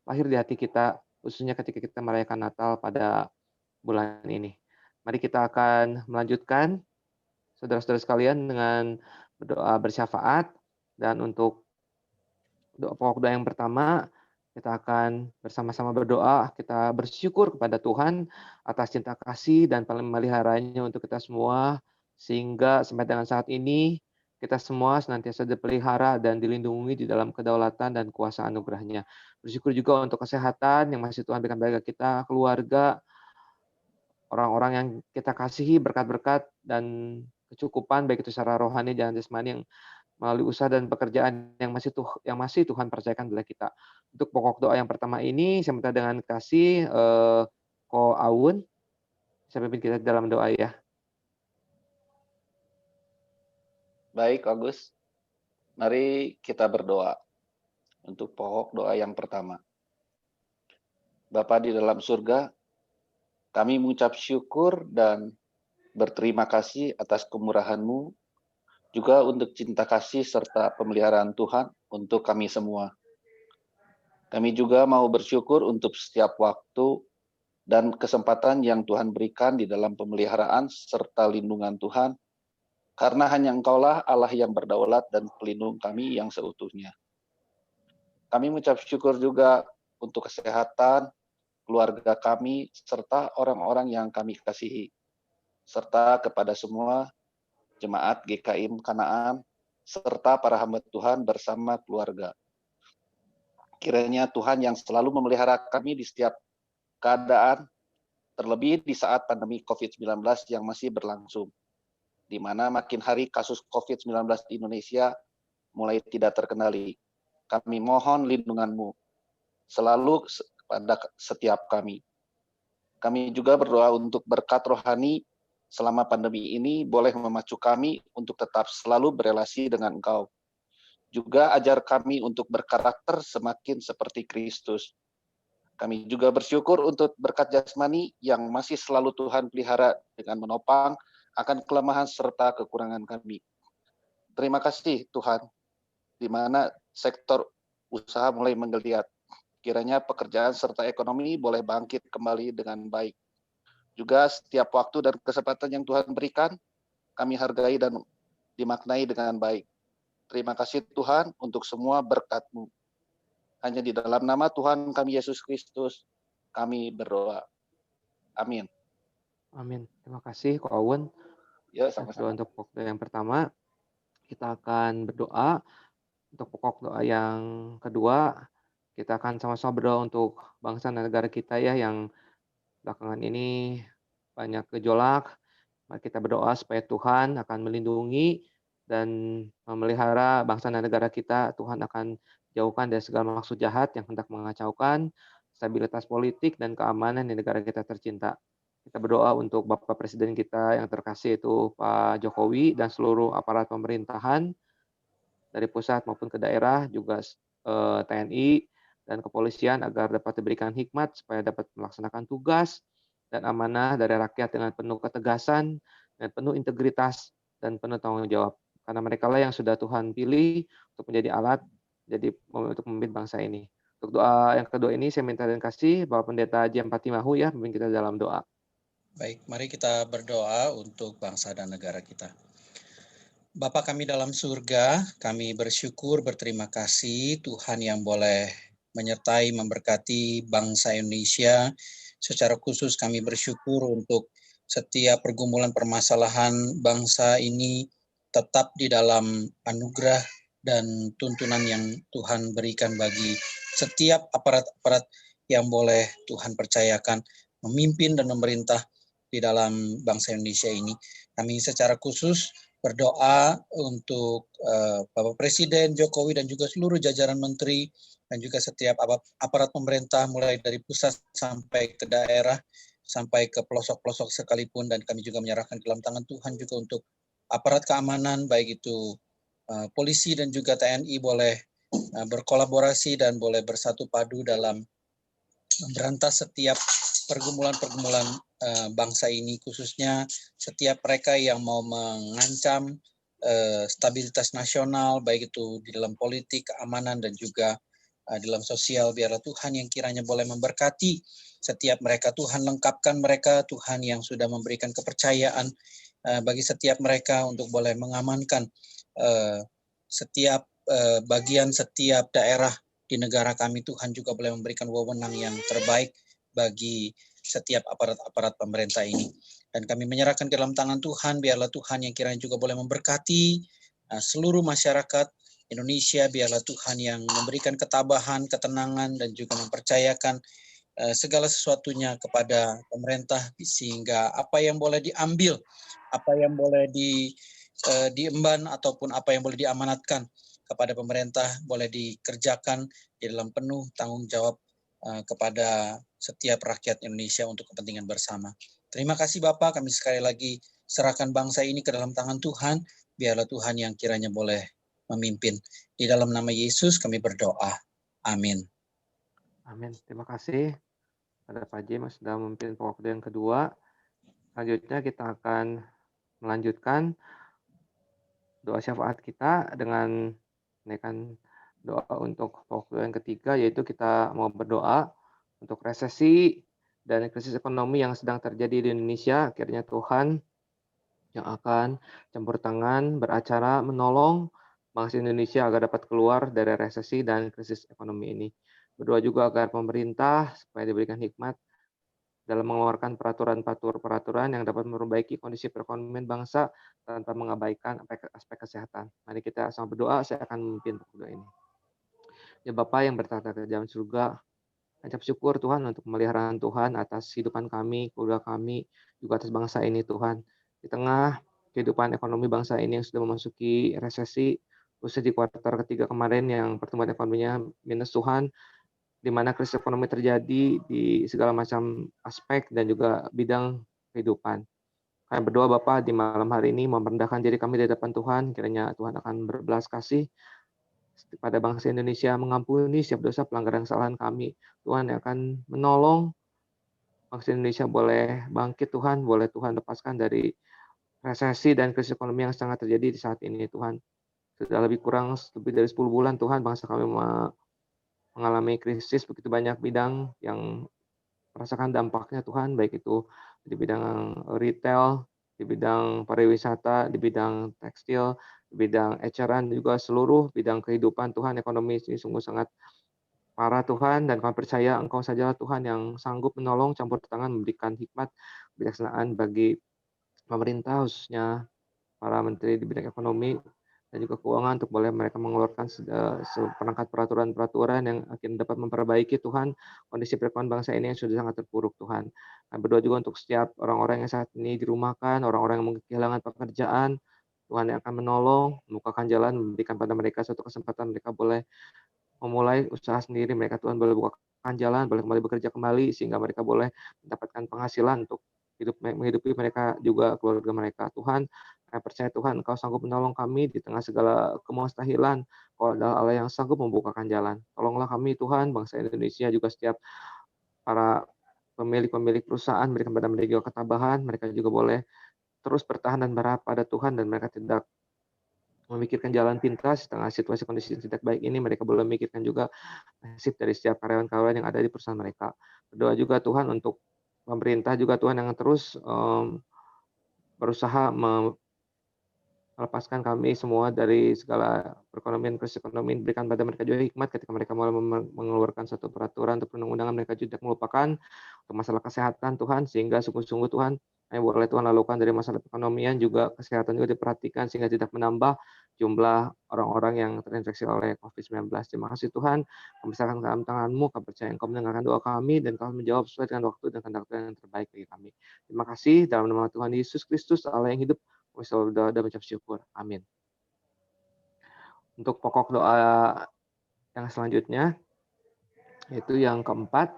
lahir di hati kita, khususnya ketika kita merayakan Natal pada bulan ini. Mari kita akan melanjutkan, saudara-saudara sekalian, dengan berdoa bersyafaat. Dan untuk pokok doa yang pertama, kita akan bersama-sama berdoa, kita bersyukur kepada Tuhan atas cinta kasih dan pemeliharanya untuk kita semua, sehingga sampai dengan saat ini, kita semua senantiasa dipelihara dan dilindungi di dalam kedaulatan dan kuasa anugerah-Nya. Bersyukur juga untuk kesehatan yang masih Tuhan berikan bagi kita, keluarga, orang-orang yang kita kasihi, berkat-berkat dan kecukupan baik itu secara rohani dan jasmani yang melalui usaha dan pekerjaan yang masih Tuhan percayakan kepada kita. Untuk pokok doa yang pertama ini saya minta dengan kasih Ko Aun bisa pimpin kita dalam doa ya. Baik, Agus. Mari kita berdoa untuk pokok doa yang pertama. Bapa di dalam surga, kami mengucap syukur dan berterima kasih atas kemurahan-Mu, juga untuk cinta kasih serta pemeliharaan Tuhan untuk kami semua. Kami juga mau bersyukur untuk setiap waktu dan kesempatan yang Tuhan berikan di dalam pemeliharaan serta lindungan Tuhan, karena hanya Engkaulah Allah yang berdaulat dan pelindung kami yang seutuhnya. Kami mengucap syukur juga untuk kesehatan, keluarga kami, serta orang-orang yang kami kasihi, serta kepada semua jemaat GKIM Kanaan, serta para hamba Tuhan bersama keluarga. Kiranya Tuhan yang selalu memelihara kami di setiap keadaan, terlebih di saat pandemi COVID-19 yang masih berlangsung, di mana makin hari kasus COVID-19 di Indonesia mulai tidak terkendali. Kami mohon lindungan-Mu selalu pada setiap kami. Kami juga berdoa untuk berkat rohani selama pandemi ini boleh memacu kami untuk tetap selalu berelasi dengan Engkau. Juga ajar kami untuk berkarakter semakin seperti Kristus. Kami juga bersyukur untuk berkat jasmani yang masih selalu Tuhan pelihara dengan menopang akan kelemahan serta kekurangan kami. Terima kasih Tuhan, di mana sektor usaha mulai menggeliat. Kiranya pekerjaan serta ekonomi boleh bangkit kembali dengan baik. Juga setiap waktu dan kesempatan yang Tuhan berikan, kami hargai dan dimaknai dengan baik. Terima kasih Tuhan untuk semua berkat-Mu. Hanya di dalam nama Tuhan kami Yesus Kristus, kami berdoa. Amin. Amin. Terima kasih Ko Aun. Ya, sama-sama. Untuk pokok doa yang pertama, kita akan berdoa. Untuk pokok doa yang kedua, kita akan sama-sama berdoa untuk bangsa dan negara kita ya, yang belakangan ini banyak gejolak. Mari kita berdoa supaya Tuhan akan melindungi dan memelihara bangsa dan negara kita. Tuhan akan jauhkan dari segala maksud jahat yang hendak mengacaukan stabilitas politik dan keamanan di negara kita tercinta. Kita berdoa untuk Bapak Presiden kita yang terkasih itu Pak Jokowi dan seluruh aparat pemerintahan dari pusat maupun ke daerah, juga TNI dan kepolisian agar dapat diberikan hikmat supaya dapat melaksanakan tugas dan amanah dari rakyat dengan penuh ketegasan, dan penuh integritas, dan penuh tanggung jawab. Karena mereka lah yang sudah Tuhan pilih untuk menjadi alat untuk memimpin bangsa ini. Untuk doa yang kedua ini saya minta dan kasih Bapak Pendeta Haji Patimahu ya, memimpin kita dalam doa. Baik, mari kita berdoa untuk bangsa dan negara kita. Bapa kami dalam surga, kami bersyukur, berterima kasih Tuhan yang boleh menyertai, memberkati bangsa Indonesia. Secara khusus kami bersyukur untuk setiap pergumulan permasalahan bangsa ini tetap di dalam anugerah dan tuntunan yang Tuhan berikan bagi setiap aparat-aparat yang boleh Tuhan percayakan memimpin dan memerintah di dalam bangsa Indonesia ini. Kami secara khusus berdoa untuk Bapak Presiden Jokowi dan juga seluruh jajaran menteri dan juga setiap aparat pemerintah mulai dari pusat sampai ke daerah, sampai ke pelosok-pelosok sekalipun, dan kami juga menyerahkan ke dalam tangan Tuhan juga untuk aparat keamanan, baik itu polisi dan juga TNI boleh berkolaborasi dan boleh bersatu padu dalam memberantas setiap pergumulan-pergumulan bangsa ini, khususnya setiap mereka yang mau mengancam stabilitas nasional, baik itu di dalam politik, keamanan, dan juga di dalam sosial. Biarlah Tuhan yang kiranya boleh memberkati setiap mereka. Tuhan lengkapkan mereka, Tuhan yang sudah memberikan kepercayaan bagi setiap mereka untuk boleh mengamankan setiap bagian, setiap daerah di negara kami. Tuhan juga boleh memberikan wewenang yang terbaik bagi setiap aparat-aparat pemerintah ini. Dan kami menyerahkan ke dalam tangan Tuhan, biarlah Tuhan yang kiranya juga boleh memberkati seluruh masyarakat Indonesia. Biarlah Tuhan yang memberikan ketabahan, ketenangan, dan juga mempercayakan segala sesuatunya kepada pemerintah, sehingga apa yang boleh diambil, apa yang boleh diemban, ataupun apa yang boleh diamanatkan kepada pemerintah boleh dikerjakan di dalam penuh tanggung jawab kepada setiap rakyat Indonesia untuk kepentingan bersama. Terima kasih Bapak, kami sekali lagi serahkan bangsa ini ke dalam tangan Tuhan. Biarlah Tuhan yang kiranya boleh memimpin. Di dalam nama Yesus kami berdoa. Amin. Amin. Terima kasih pada Pak Jim yang sudah memimpin pokok doa yang kedua. Selanjutnya kita akan melanjutkan doa syafaat kita dengan menaikkan doa untuk pokok doa yang ketiga, yaitu kita mau berdoa untuk resesi dan krisis ekonomi yang sedang terjadi di Indonesia. Kiranya Tuhan yang akan campur tangan, beracara, menolong bangsa Indonesia agar dapat keluar dari resesi dan krisis ekonomi ini. Berdoa juga agar pemerintah supaya diberikan hikmat dalam mengeluarkan peraturan yang dapat memperbaiki kondisi perekonomian bangsa tanpa mengabaikan aspek kesehatan. Mari kita sama berdoa, saya akan memimpin doa ini. Ya Bapa yang bertata di dalam surga, ucap syukur Tuhan untuk pemeliharaan Tuhan atas kehidupan kami, keluarga kami, juga atas bangsa ini Tuhan. Di tengah kehidupan ekonomi bangsa ini yang sudah memasuki resesi, khususnya di kuartal ketiga kemarin yang pertumbuhan ekonominya minus Tuhan, di mana krisis ekonomi terjadi di segala macam aspek dan juga bidang kehidupan. Kami berdoa Bapa di malam hari ini merendahkan diri kami di hadapan Tuhan, kiranya Tuhan akan berbelas kasih pada bangsa Indonesia, mengampuni setiap dosa pelanggaran kesalahan kami. Tuhan yang akan menolong bangsa Indonesia boleh bangkit Tuhan, boleh Tuhan lepaskan dari resesi dan krisis ekonomi yang sangat terjadi di saat ini Tuhan. Sudah lebih dari 10 bulan Tuhan bangsa kami mengalami krisis begitu banyak bidang yang merasakan dampaknya Tuhan, baik itu di bidang retail, di bidang pariwisata, di bidang tekstil, di bidang eceran, juga seluruh bidang kehidupan Tuhan. Ekonomi ini sungguh sangat parah Tuhan, dan kami percaya Engkau sajalah Tuhan yang sanggup menolong, campur tangan, memberikan hikmat, kebijaksanaan bagi pemerintah, khususnya para menteri di bidang ekonomi dan juga keuangan, untuk boleh mereka mengeluarkan seperangkat peraturan-peraturan yang akan dapat memperbaiki Tuhan kondisi perekonomian bangsa ini yang sudah sangat terpuruk Tuhan. Kami berdoa juga untuk setiap orang-orang yang saat ini dirumahkan, orang-orang yang mungkin kehilangan pekerjaan, Tuhan yang akan menolong, membukakan jalan, memberikan pada mereka suatu kesempatan mereka boleh memulai usaha sendiri, mereka Tuhan boleh bukakan jalan, boleh kembali bekerja kembali, sehingga mereka boleh mendapatkan penghasilan untuk menghidupi mereka juga keluarga mereka. Tuhan, saya percaya Tuhan Engkau sanggup menolong kami di tengah segala kemustahilan. Kau adalah Allah yang sanggup membukakan jalan. Tolonglah kami Tuhan, bangsa Indonesia, juga setiap para pemilik perusahaan, berikan pada mereka juga ketabahan, mereka juga boleh terus bertahan dan berharap pada Tuhan, dan mereka tidak memikirkan jalan pintas di tengah situasi kondisi yang tidak baik ini. Mereka boleh memikirkan juga nasib dari setiap karyawan-karyawan yang ada di perusahaan mereka. Berdoa juga Tuhan untuk pemerintah juga Tuhan yang terus berusaha melepaskan kami semua dari segala perekonomian, krisis ekonomi. Berikan pada mereka juga hikmat ketika mereka mulai mengeluarkan satu peraturan atau perundang-undangan, mereka tidak melupakan untuk masalah kesehatan Tuhan, sehingga sungguh-sungguh Tuhan yang boleh Tuhan lakukan dari masalah perekonomian, juga kesehatan juga diperhatikan sehingga tidak menambah jumlah orang-orang yang terinfeksi oleh COVID-19. Terima kasih Tuhan, kami serahkan dalam tangan-Mu, kami percaya Engkau mendengarkan doa kami dan Engkau menjawab sesuai dengan waktu dan kehendak yang terbaik bagi kami. Terima kasih dalam nama Tuhan Yesus Kristus, Allah yang hidup. Kami selalu berdoa dan mengucap syukur. Amin. Untuk pokok doa yang selanjutnya, yaitu yang keempat,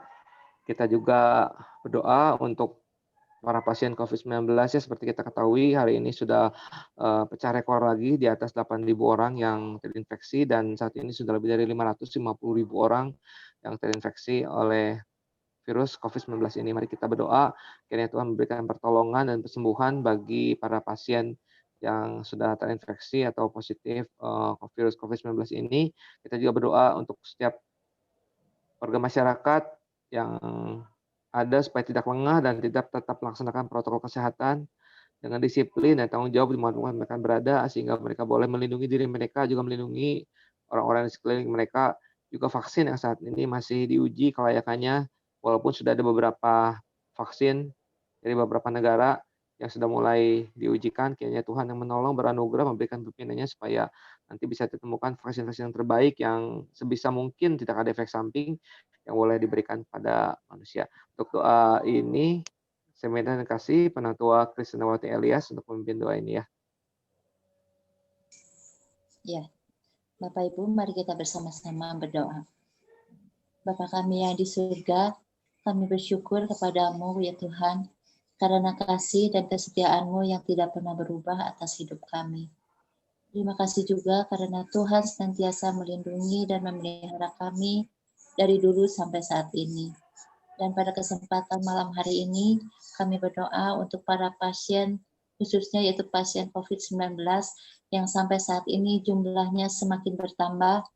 kita juga berdoa untuk para pasien COVID-19 ya seperti kita ketahui hari ini sudah pecah rekor lagi di atas 8.000 orang yang terinfeksi dan saat ini sudah lebih dari 550.000 orang yang terinfeksi oleh virus COVID-19 ini. Mari kita berdoa kiranya Tuhan memberikan pertolongan dan kesembuhan bagi para pasien yang sudah terinfeksi atau positif virus COVID-19 ini. Kita juga berdoa untuk setiap warga masyarakat yang ada supaya tidak lengah dan tetap melaksanakan protokol kesehatan dengan disiplin dan tanggung jawab di mana mereka berada sehingga mereka boleh melindungi diri mereka, juga melindungi orang-orang di sekeliling mereka. Juga vaksin yang saat ini masih diuji kelayakannya, walaupun sudah ada beberapa vaksin dari beberapa negara yang sudah mulai diujikan, kiranya Tuhan yang menolong beranugerah memberikan pimpinannya supaya nanti bisa ditemukan vaksin-vaksin yang terbaik yang sebisa mungkin tidak ada efek samping yang boleh diberikan pada manusia. Untuk doa ini saya minta kasih Penatua Krisnawati Elias untuk memimpin doa ini ya. Ya, Bapak Ibu, mari kita bersama-sama berdoa. Bapa kami yang di surga, kami bersyukur kepadamu ya Tuhan, karena kasih dan kesetiaan-Mu yang tidak pernah berubah atas hidup kami. Terima kasih juga karena Tuhan senantiasa melindungi dan memelihara kami dari dulu sampai saat ini. Dan pada kesempatan malam hari ini, kami berdoa untuk para pasien, khususnya yaitu pasien COVID-19, yang sampai saat ini jumlahnya semakin bertambah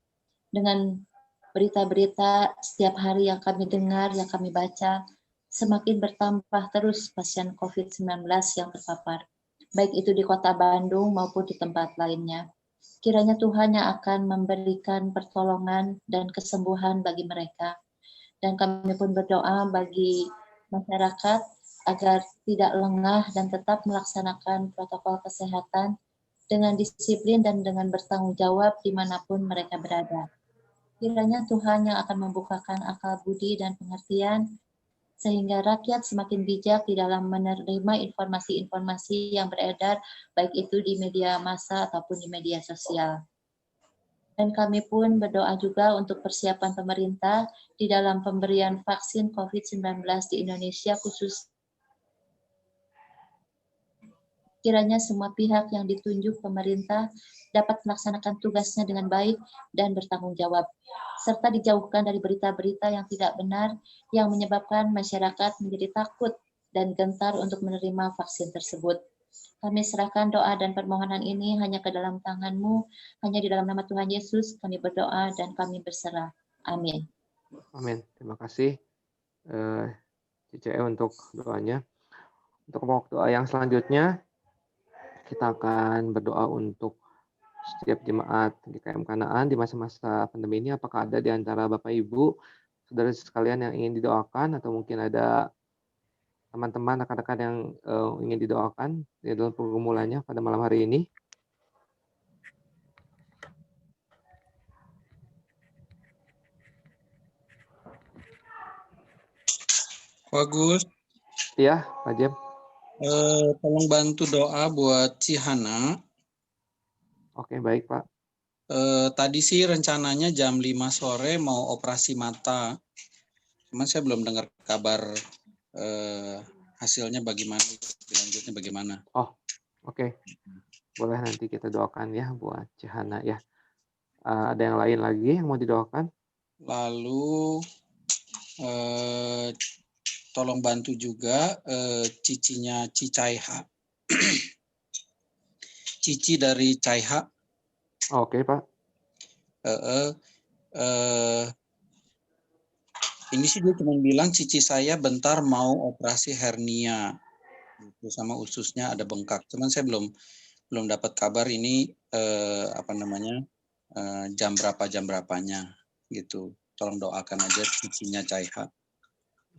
dengan berita-berita setiap hari yang kami dengar, yang kami baca, semakin bertambah terus pasien COVID-19 yang terpapar, baik itu di kota Bandung maupun di tempat lainnya. Kiranya Tuhan yang akan memberikan pertolongan dan kesembuhan bagi mereka. Dan kami pun berdoa bagi masyarakat agar tidak lengah dan tetap melaksanakan protokol kesehatan dengan disiplin dan dengan bertanggung jawab dimanapun mereka berada. Kiranya Tuhan yang akan membukakan akal budi dan pengertian sehingga rakyat semakin bijak di dalam menerima informasi-informasi yang beredar, baik itu di media massa ataupun di media sosial. Dan kami pun berdoa juga untuk persiapan pemerintah di dalam pemberian vaksin COVID-19 di Indonesia khusus. Kiranya semua pihak yang ditunjuk pemerintah dapat melaksanakan tugasnya dengan baik dan bertanggung jawab, serta dijauhkan dari berita-berita yang tidak benar yang menyebabkan masyarakat menjadi takut dan gentar untuk menerima vaksin tersebut. Kami serahkan doa dan permohonan ini hanya ke dalam tangan-Mu, hanya di dalam nama Tuhan Yesus kami berdoa dan kami berserah. Amin. Amin. Terima kasih CCE untuk doanya. Untuk pokok doa yang selanjutnya, kita akan berdoa untuk setiap jemaat GKM Kanaan di masa-masa pandemi ini. Apakah ada di antara Bapak Ibu, saudara sekalian yang ingin didoakan atau mungkin ada teman-teman, rekan-rekan yang ingin didoakan di dalam pergumulannya pada malam hari ini? Bagus. Iya, Pak Jem. Tolong bantu doa buat Cihana. Oke, baik Pak. Tadi sih rencananya jam 5 sore mau operasi mata. Cuman saya belum dengar kabar hasilnya bagaimana, selanjutnya bagaimana. Oh, oke. Boleh nanti kita doakan ya buat Cihana ya. Ada yang lain lagi yang mau didoakan? Lalu tolong bantu juga cicinya Cicaiha. Cici dari Caiha. Oke, Pak. Ini sih dia cuma bilang cici saya bentar mau operasi hernia, gitu, sama ususnya ada bengkak. Cuman saya belum dapat kabar ini jam berapanya gitu. Tolong doakan aja cicinya Caiha.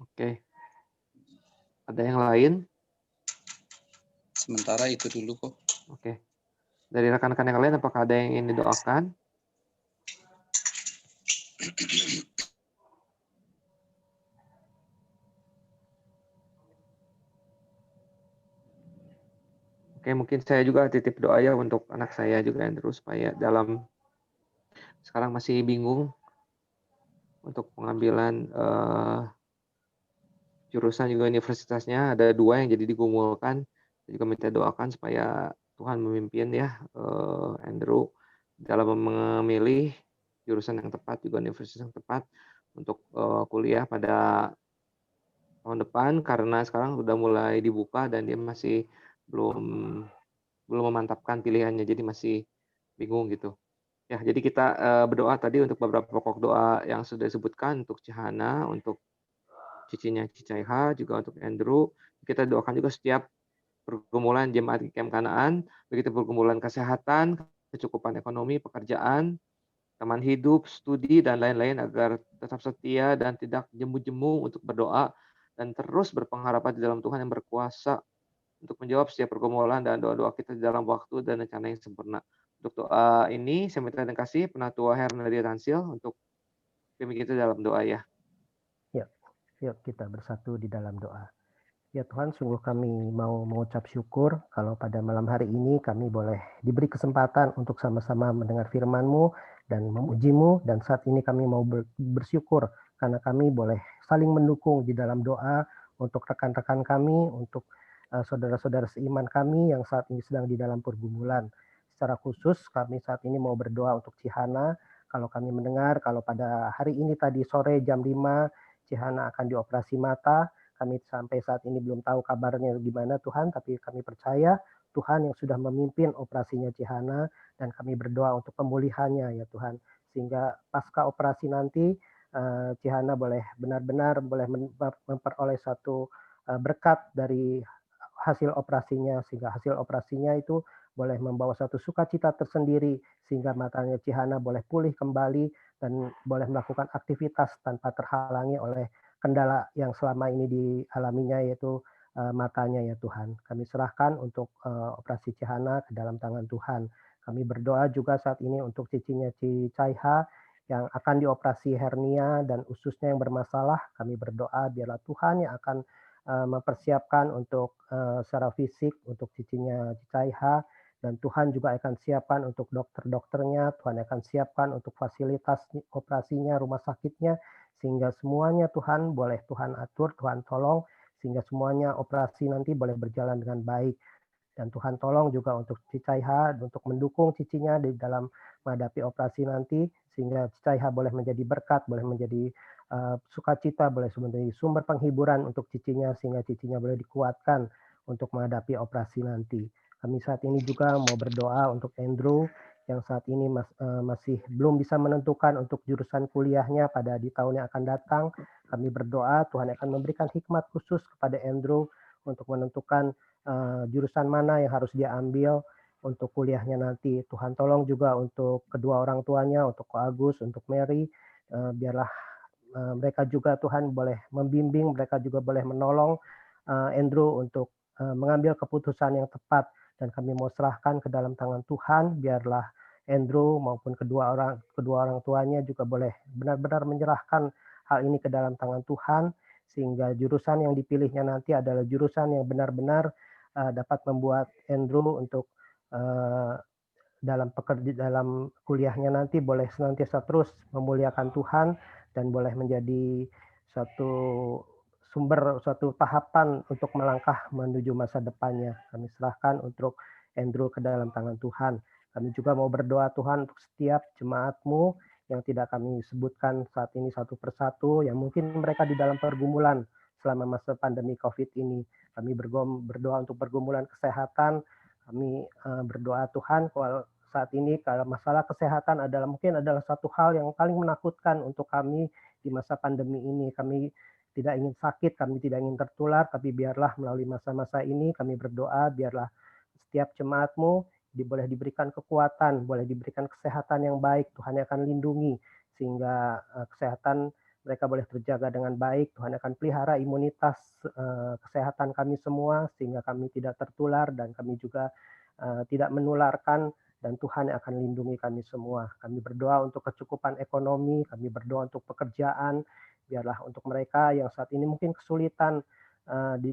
Oke. Ada yang lain? Sementara itu dulu kok. Oke. Dari rekan-rekan yang lain apakah ada yang ingin didoakan? Oke, mungkin saya juga titip doa ya untuk anak saya juga yang terus supaya sekarang masih bingung untuk pengambilan jurusan juga universitasnya ada 2 yang jadi digumulkan. Saya juga minta doakan supaya Tuhan memimpin ya, Andrew dalam memilih jurusan yang tepat, juga universitas yang tepat untuk, kuliah pada tahun depan karena sekarang udah mulai dibuka dan dia masih belum belum memantapkan pilihannya, jadi masih bingung gitu. Ya, jadi kita, berdoa tadi untuk beberapa pokok doa yang sudah disebutkan, untuk Cihana, untuk cicinya Cicaiha, juga untuk Andrew. Kita doakan juga setiap pergumulan jemaat GKM Kanaan, begitu pergumulan kesehatan, kecukupan ekonomi, pekerjaan, teman hidup, studi, dan lain-lain agar tetap setia dan tidak jemu-jemu untuk berdoa dan terus berpengharapan di dalam Tuhan yang berkuasa untuk menjawab setiap pergumulan dan doa-doa kita di dalam waktu dan rencana yang sempurna. Untuk doa ini saya minta dan kasih Penatua Hernadia Tansil untuk pimpin kita dalam doa ya. Ya, yuk kita bersatu di dalam doa. Ya Tuhan, sungguh kami mau mengucap syukur kalau pada malam hari ini kami boleh diberi kesempatan untuk sama-sama mendengar firman-Mu dan memuji-Mu, dan saat ini kami mau bersyukur karena kami boleh saling mendukung di dalam doa untuk rekan-rekan kami, untuk saudara-saudara seiman kami yang saat ini sedang di dalam pergumulan. Secara khusus kami saat ini mau berdoa untuk Cihana. Kalau kami mendengar kalau pada hari ini tadi sore jam 5 Cihana akan dioperasi mata. Kami sampai saat ini belum tahu kabarnya gimana Tuhan, tapi kami percaya Tuhan yang sudah memimpin operasinya Cihana, dan kami berdoa untuk pemulihannya ya Tuhan. Sehingga pasca operasi nanti Cihana boleh benar-benar boleh memperoleh satu berkat dari hasil operasinya, sehingga hasil operasinya itu boleh membawa satu sukacita tersendiri, sehingga matanya Cihana boleh pulih kembali dan boleh melakukan aktivitas tanpa terhalangi oleh kendala yang selama ini dialaminya, yaitu matanya ya Tuhan. Kami serahkan untuk operasi Cihana ke dalam tangan Tuhan. Kami berdoa juga saat ini untuk cicinya Cicaiha yang akan dioperasi hernia dan ususnya yang bermasalah. Kami berdoa biarlah Tuhan yang akan mempersiapkan untuk secara fisik untuk cicinya Cicaiha, dan Tuhan juga akan siapkan untuk dokter-dokternya, Tuhan akan siapkan untuk fasilitas operasinya, rumah sakitnya, sehingga semuanya Tuhan boleh Tuhan atur, Tuhan tolong, sehingga semuanya operasi nanti boleh berjalan dengan baik. Dan Tuhan tolong juga untuk Cicaiha, untuk mendukung cicinya di dalam menghadapi operasi nanti, sehingga Cicaiha boleh menjadi berkat, boleh menjadi sukacita, boleh menjadi sumber penghiburan untuk cicinya, sehingga cicinya boleh dikuatkan untuk menghadapi operasi nanti. Kami saat ini juga mau berdoa untuk Andrew yang saat ini masih belum bisa menentukan untuk jurusan kuliahnya pada di tahun yang akan datang. Kami berdoa Tuhan akan memberikan hikmat khusus kepada Andrew untuk menentukan jurusan mana yang harus dia ambil untuk kuliahnya nanti. Tuhan tolong juga untuk kedua orang tuanya, untuk Ko Agus, untuk Mary, biarlah mereka juga Tuhan boleh membimbing, mereka juga boleh menolong Andrew untuk mengambil keputusan yang tepat, dan kami mau serahkan ke dalam tangan Tuhan. Biarlah Andrew maupun kedua orang tuanya juga boleh benar-benar menyerahkan hal ini ke dalam tangan Tuhan, sehingga jurusan yang dipilihnya nanti adalah jurusan yang benar-benar dapat membuat Andrew untuk dalam kuliahnya nanti boleh senantiasa terus memuliakan Tuhan dan boleh menjadi suatu tahapan untuk melangkah menuju masa depannya. Kami serahkan untuk Andrew ke dalam tangan Tuhan. Kami juga mau berdoa Tuhan untuk setiap jemaat-Mu yang tidak kami sebutkan saat ini satu persatu, yang mungkin mereka di dalam pergumulan selama masa pandemi COVID ini. Kami berdoa untuk pergumulan kesehatan. Kami berdoa Tuhan kalau saat ini kalau masalah kesehatan mungkin adalah satu hal yang paling menakutkan untuk kami di masa pandemi ini. Kami tidak ingin sakit, kami tidak ingin tertular, tapi biarlah melalui masa-masa ini kami berdoa, biarlah setiap jemaat-Mu boleh diberikan kekuatan, boleh diberikan kesehatan yang baik, Tuhan akan lindungi, sehingga kesehatan mereka boleh terjaga dengan baik. Tuhan akan pelihara imunitas kesehatan kami semua, sehingga kami tidak tertular dan kami juga tidak menularkan, dan Tuhan akan lindungi kami semua. Kami berdoa untuk kecukupan ekonomi, kami berdoa untuk pekerjaan, biarlah untuk mereka yang saat ini mungkin kesulitan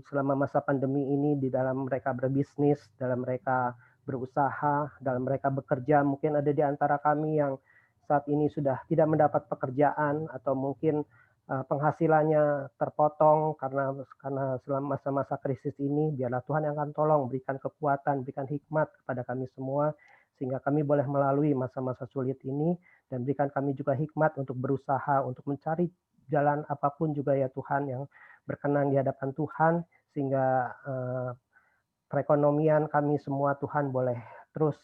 selama masa pandemi ini, di dalam mereka berbisnis, dalam mereka berusaha, dalam mereka bekerja. Mungkin ada di antara kami yang saat ini sudah tidak mendapat pekerjaan, atau mungkin penghasilannya terpotong karena selama masa-masa krisis ini, biarlah Tuhan yang akan tolong, berikan kekuatan, berikan hikmat kepada kami semua, sehingga kami boleh melalui masa-masa sulit ini, dan berikan kami juga hikmat untuk berusaha, untuk mencari jalan apapun juga ya Tuhan, yang berkenan di hadapan Tuhan, sehingga perekonomian kami semua Tuhan boleh terus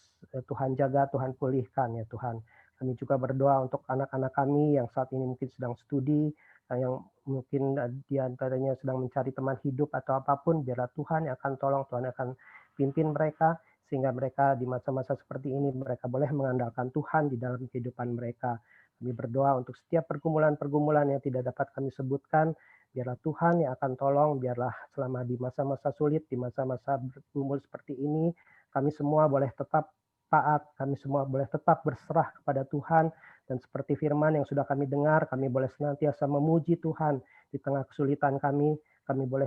Tuhan jaga, Tuhan pulihkan ya Tuhan. Kami juga berdoa untuk anak-anak kami yang saat ini mungkin sedang studi, yang mungkin di antaranya sedang mencari teman hidup atau apapun, biarlah Tuhan yang akan tolong, Tuhan akan pimpin mereka, sehingga mereka di masa-masa seperti ini mereka boleh mengandalkan Tuhan di dalam kehidupan mereka. Kami berdoa untuk setiap pergumulan-pergumulan yang tidak dapat kami sebutkan, biarlah Tuhan yang akan tolong, biarlah selama di masa-masa sulit, di masa-masa bergumul seperti ini, kami semua boleh tetap taat, kami semua boleh tetap berserah kepada Tuhan, dan seperti firman yang sudah kami dengar, kami boleh senantiasa memuji Tuhan di tengah kesulitan kami boleh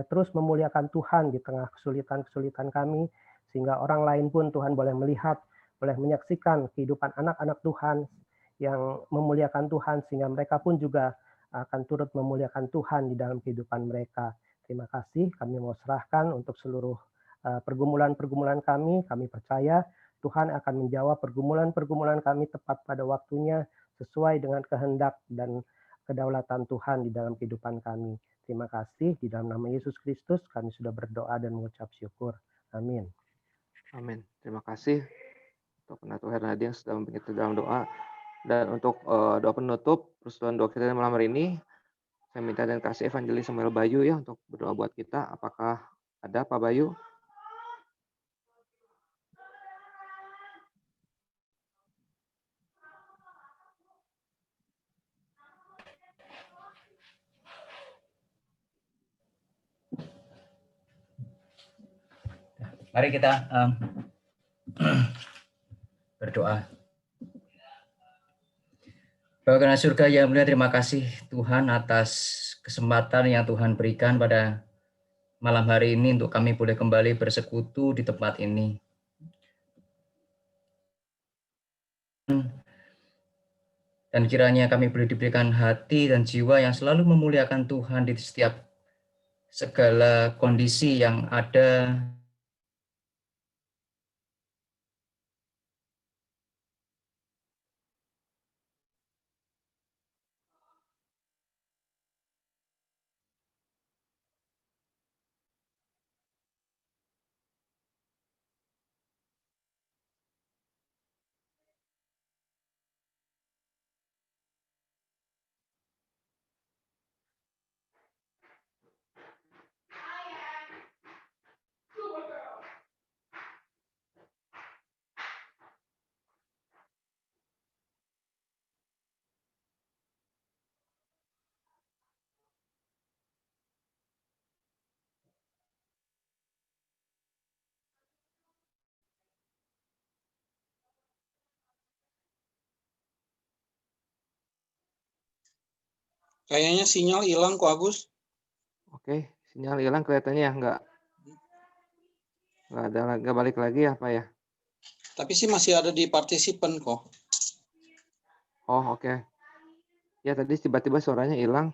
terus memuliakan Tuhan di tengah kesulitan-kesulitan kami, sehingga orang lain pun Tuhan boleh melihat, boleh menyaksikan kehidupan anak-anak Tuhan yang memuliakan Tuhan, sehingga mereka pun juga akan turut memuliakan Tuhan di dalam kehidupan mereka. Terima kasih, kami mau serahkan untuk seluruh pergumulan-pergumulan kami percaya Tuhan akan menjawab pergumulan-pergumulan kami tepat pada waktunya, sesuai dengan kehendak dan kedaulatan Tuhan di dalam kehidupan kami. Terima kasih, di dalam nama Yesus Kristus kami sudah berdoa dan mengucap syukur. Amin. Amin. Terima kasih untuk Penatua Hernadi yang sudah membimbing kita dalam doa. Dan untuk doa penutup persekutuan doa kita malam hari ini, saya minta dan kasih Evangelis Samuel Bayu ya untuk berdoa buat kita. Apakah ada Pak Bayu? Mari kita berdoa. Bapa kami di surga yang mulia, terima kasih Tuhan atas kesempatan yang Tuhan berikan pada malam hari ini untuk kami boleh kembali bersekutu di tempat ini. Dan kiranya kami boleh diberikan hati dan jiwa yang selalu memuliakan Tuhan di setiap segala kondisi yang ada. Kayaknya sinyal hilang kok, Agus. Oke, sinyal hilang kelihatannya ya, nggak balik lagi ya Pak ya? Tapi sih masih ada di partisipan kok. Oh oke. Ya tadi tiba-tiba suaranya hilang.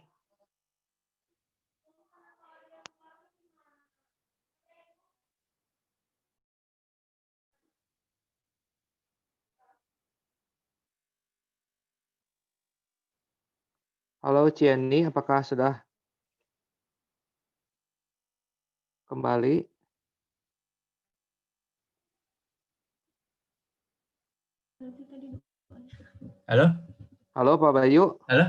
Halo Cieni, apakah sudah kembali? Halo? Halo Pak Bayu. Halo?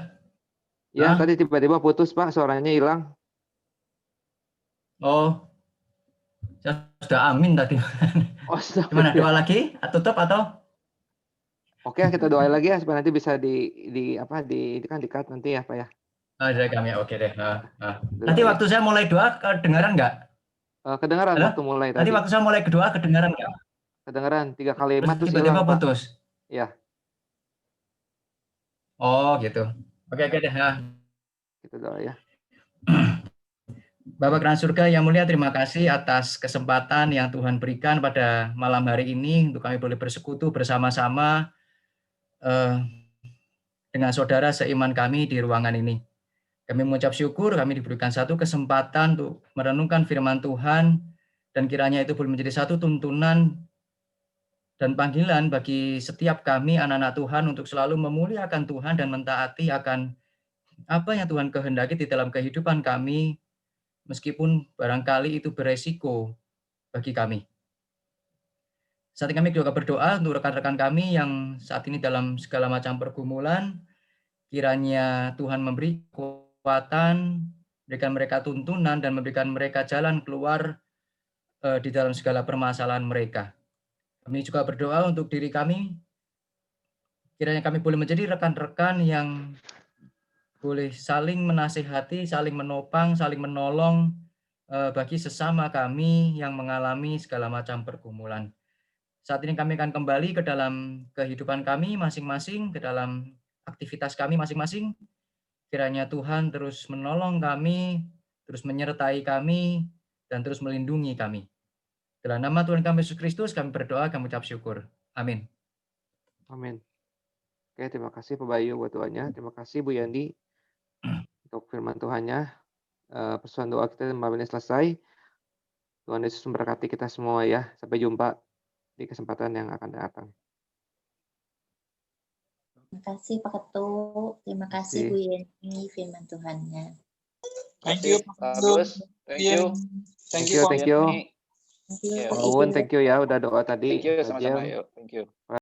Ya, tadi tiba-tiba putus Pak, suaranya hilang. Oh, saya sudah amin tadi. Oh, Gimana, doa lagi? Tutup atau? Oke, kita doain lagi ya supaya nanti bisa di-cut nanti ya Pak ya. Dari kami, oke deh. Nanti waktu saya mulai doa kedengaran nggak? Kedengaran. Halo? Waktu mulai tadi. Nanti waktu saya mulai doa kedengaran nggak? Kedengaran 3 kalimat terus tiba-tiba hilang, putus. Pak. Ya. Oh gitu. Oke deh. Kita doa ya. Bapak Kerajaan Surga yang mulia, terima kasih atas kesempatan yang Tuhan berikan pada malam hari ini untuk kami boleh bersekutu bersama-sama dengan saudara seiman kami di ruangan ini. Kami mengucap syukur kami diberikan satu kesempatan untuk merenungkan firman Tuhan, dan kiranya itu boleh menjadi satu tuntunan dan panggilan bagi setiap kami anak-anak Tuhan untuk selalu memuliakan Tuhan dan mentaati akan apa yang Tuhan kehendaki di dalam kehidupan kami, meskipun barangkali itu beresiko bagi kami. Saat ini kami juga berdoa untuk rekan-rekan kami yang saat ini dalam segala macam pergumulan, kiranya Tuhan memberi kekuatan, berikan mereka tuntunan, dan memberikan mereka jalan keluar di dalam segala permasalahan mereka. Kami juga berdoa untuk diri kami, kiranya kami boleh menjadi rekan-rekan yang boleh saling menasihati, saling menopang, saling menolong bagi sesama kami yang mengalami segala macam pergumulan. Saat ini kami akan kembali ke dalam kehidupan kami masing-masing, ke dalam aktivitas kami masing-masing. Kiranya Tuhan terus menolong kami, terus menyertai kami, dan terus melindungi kami. Dalam nama Tuhan kami Yesus Kristus, kami berdoa, kami ucap syukur. Amin. Amin. Oke, terima kasih Pak Bayu buat doanya. Terima kasih Bu Yandi untuk firman Tuhannya. Persoalan doa kita malam ini selesai. Tuhan Yesus memberkati kita semua ya. Sampai jumpa di kesempatan yang akan datang. Terima kasih Pak Ketua. Terima kasih Bu Yeni firman Tuhannya. Thank you, Pak Agus. Thank you. Thank you. Thank you. Thank you ya udah doa tadi. Thank you sama-sama. Yuk. Thank you.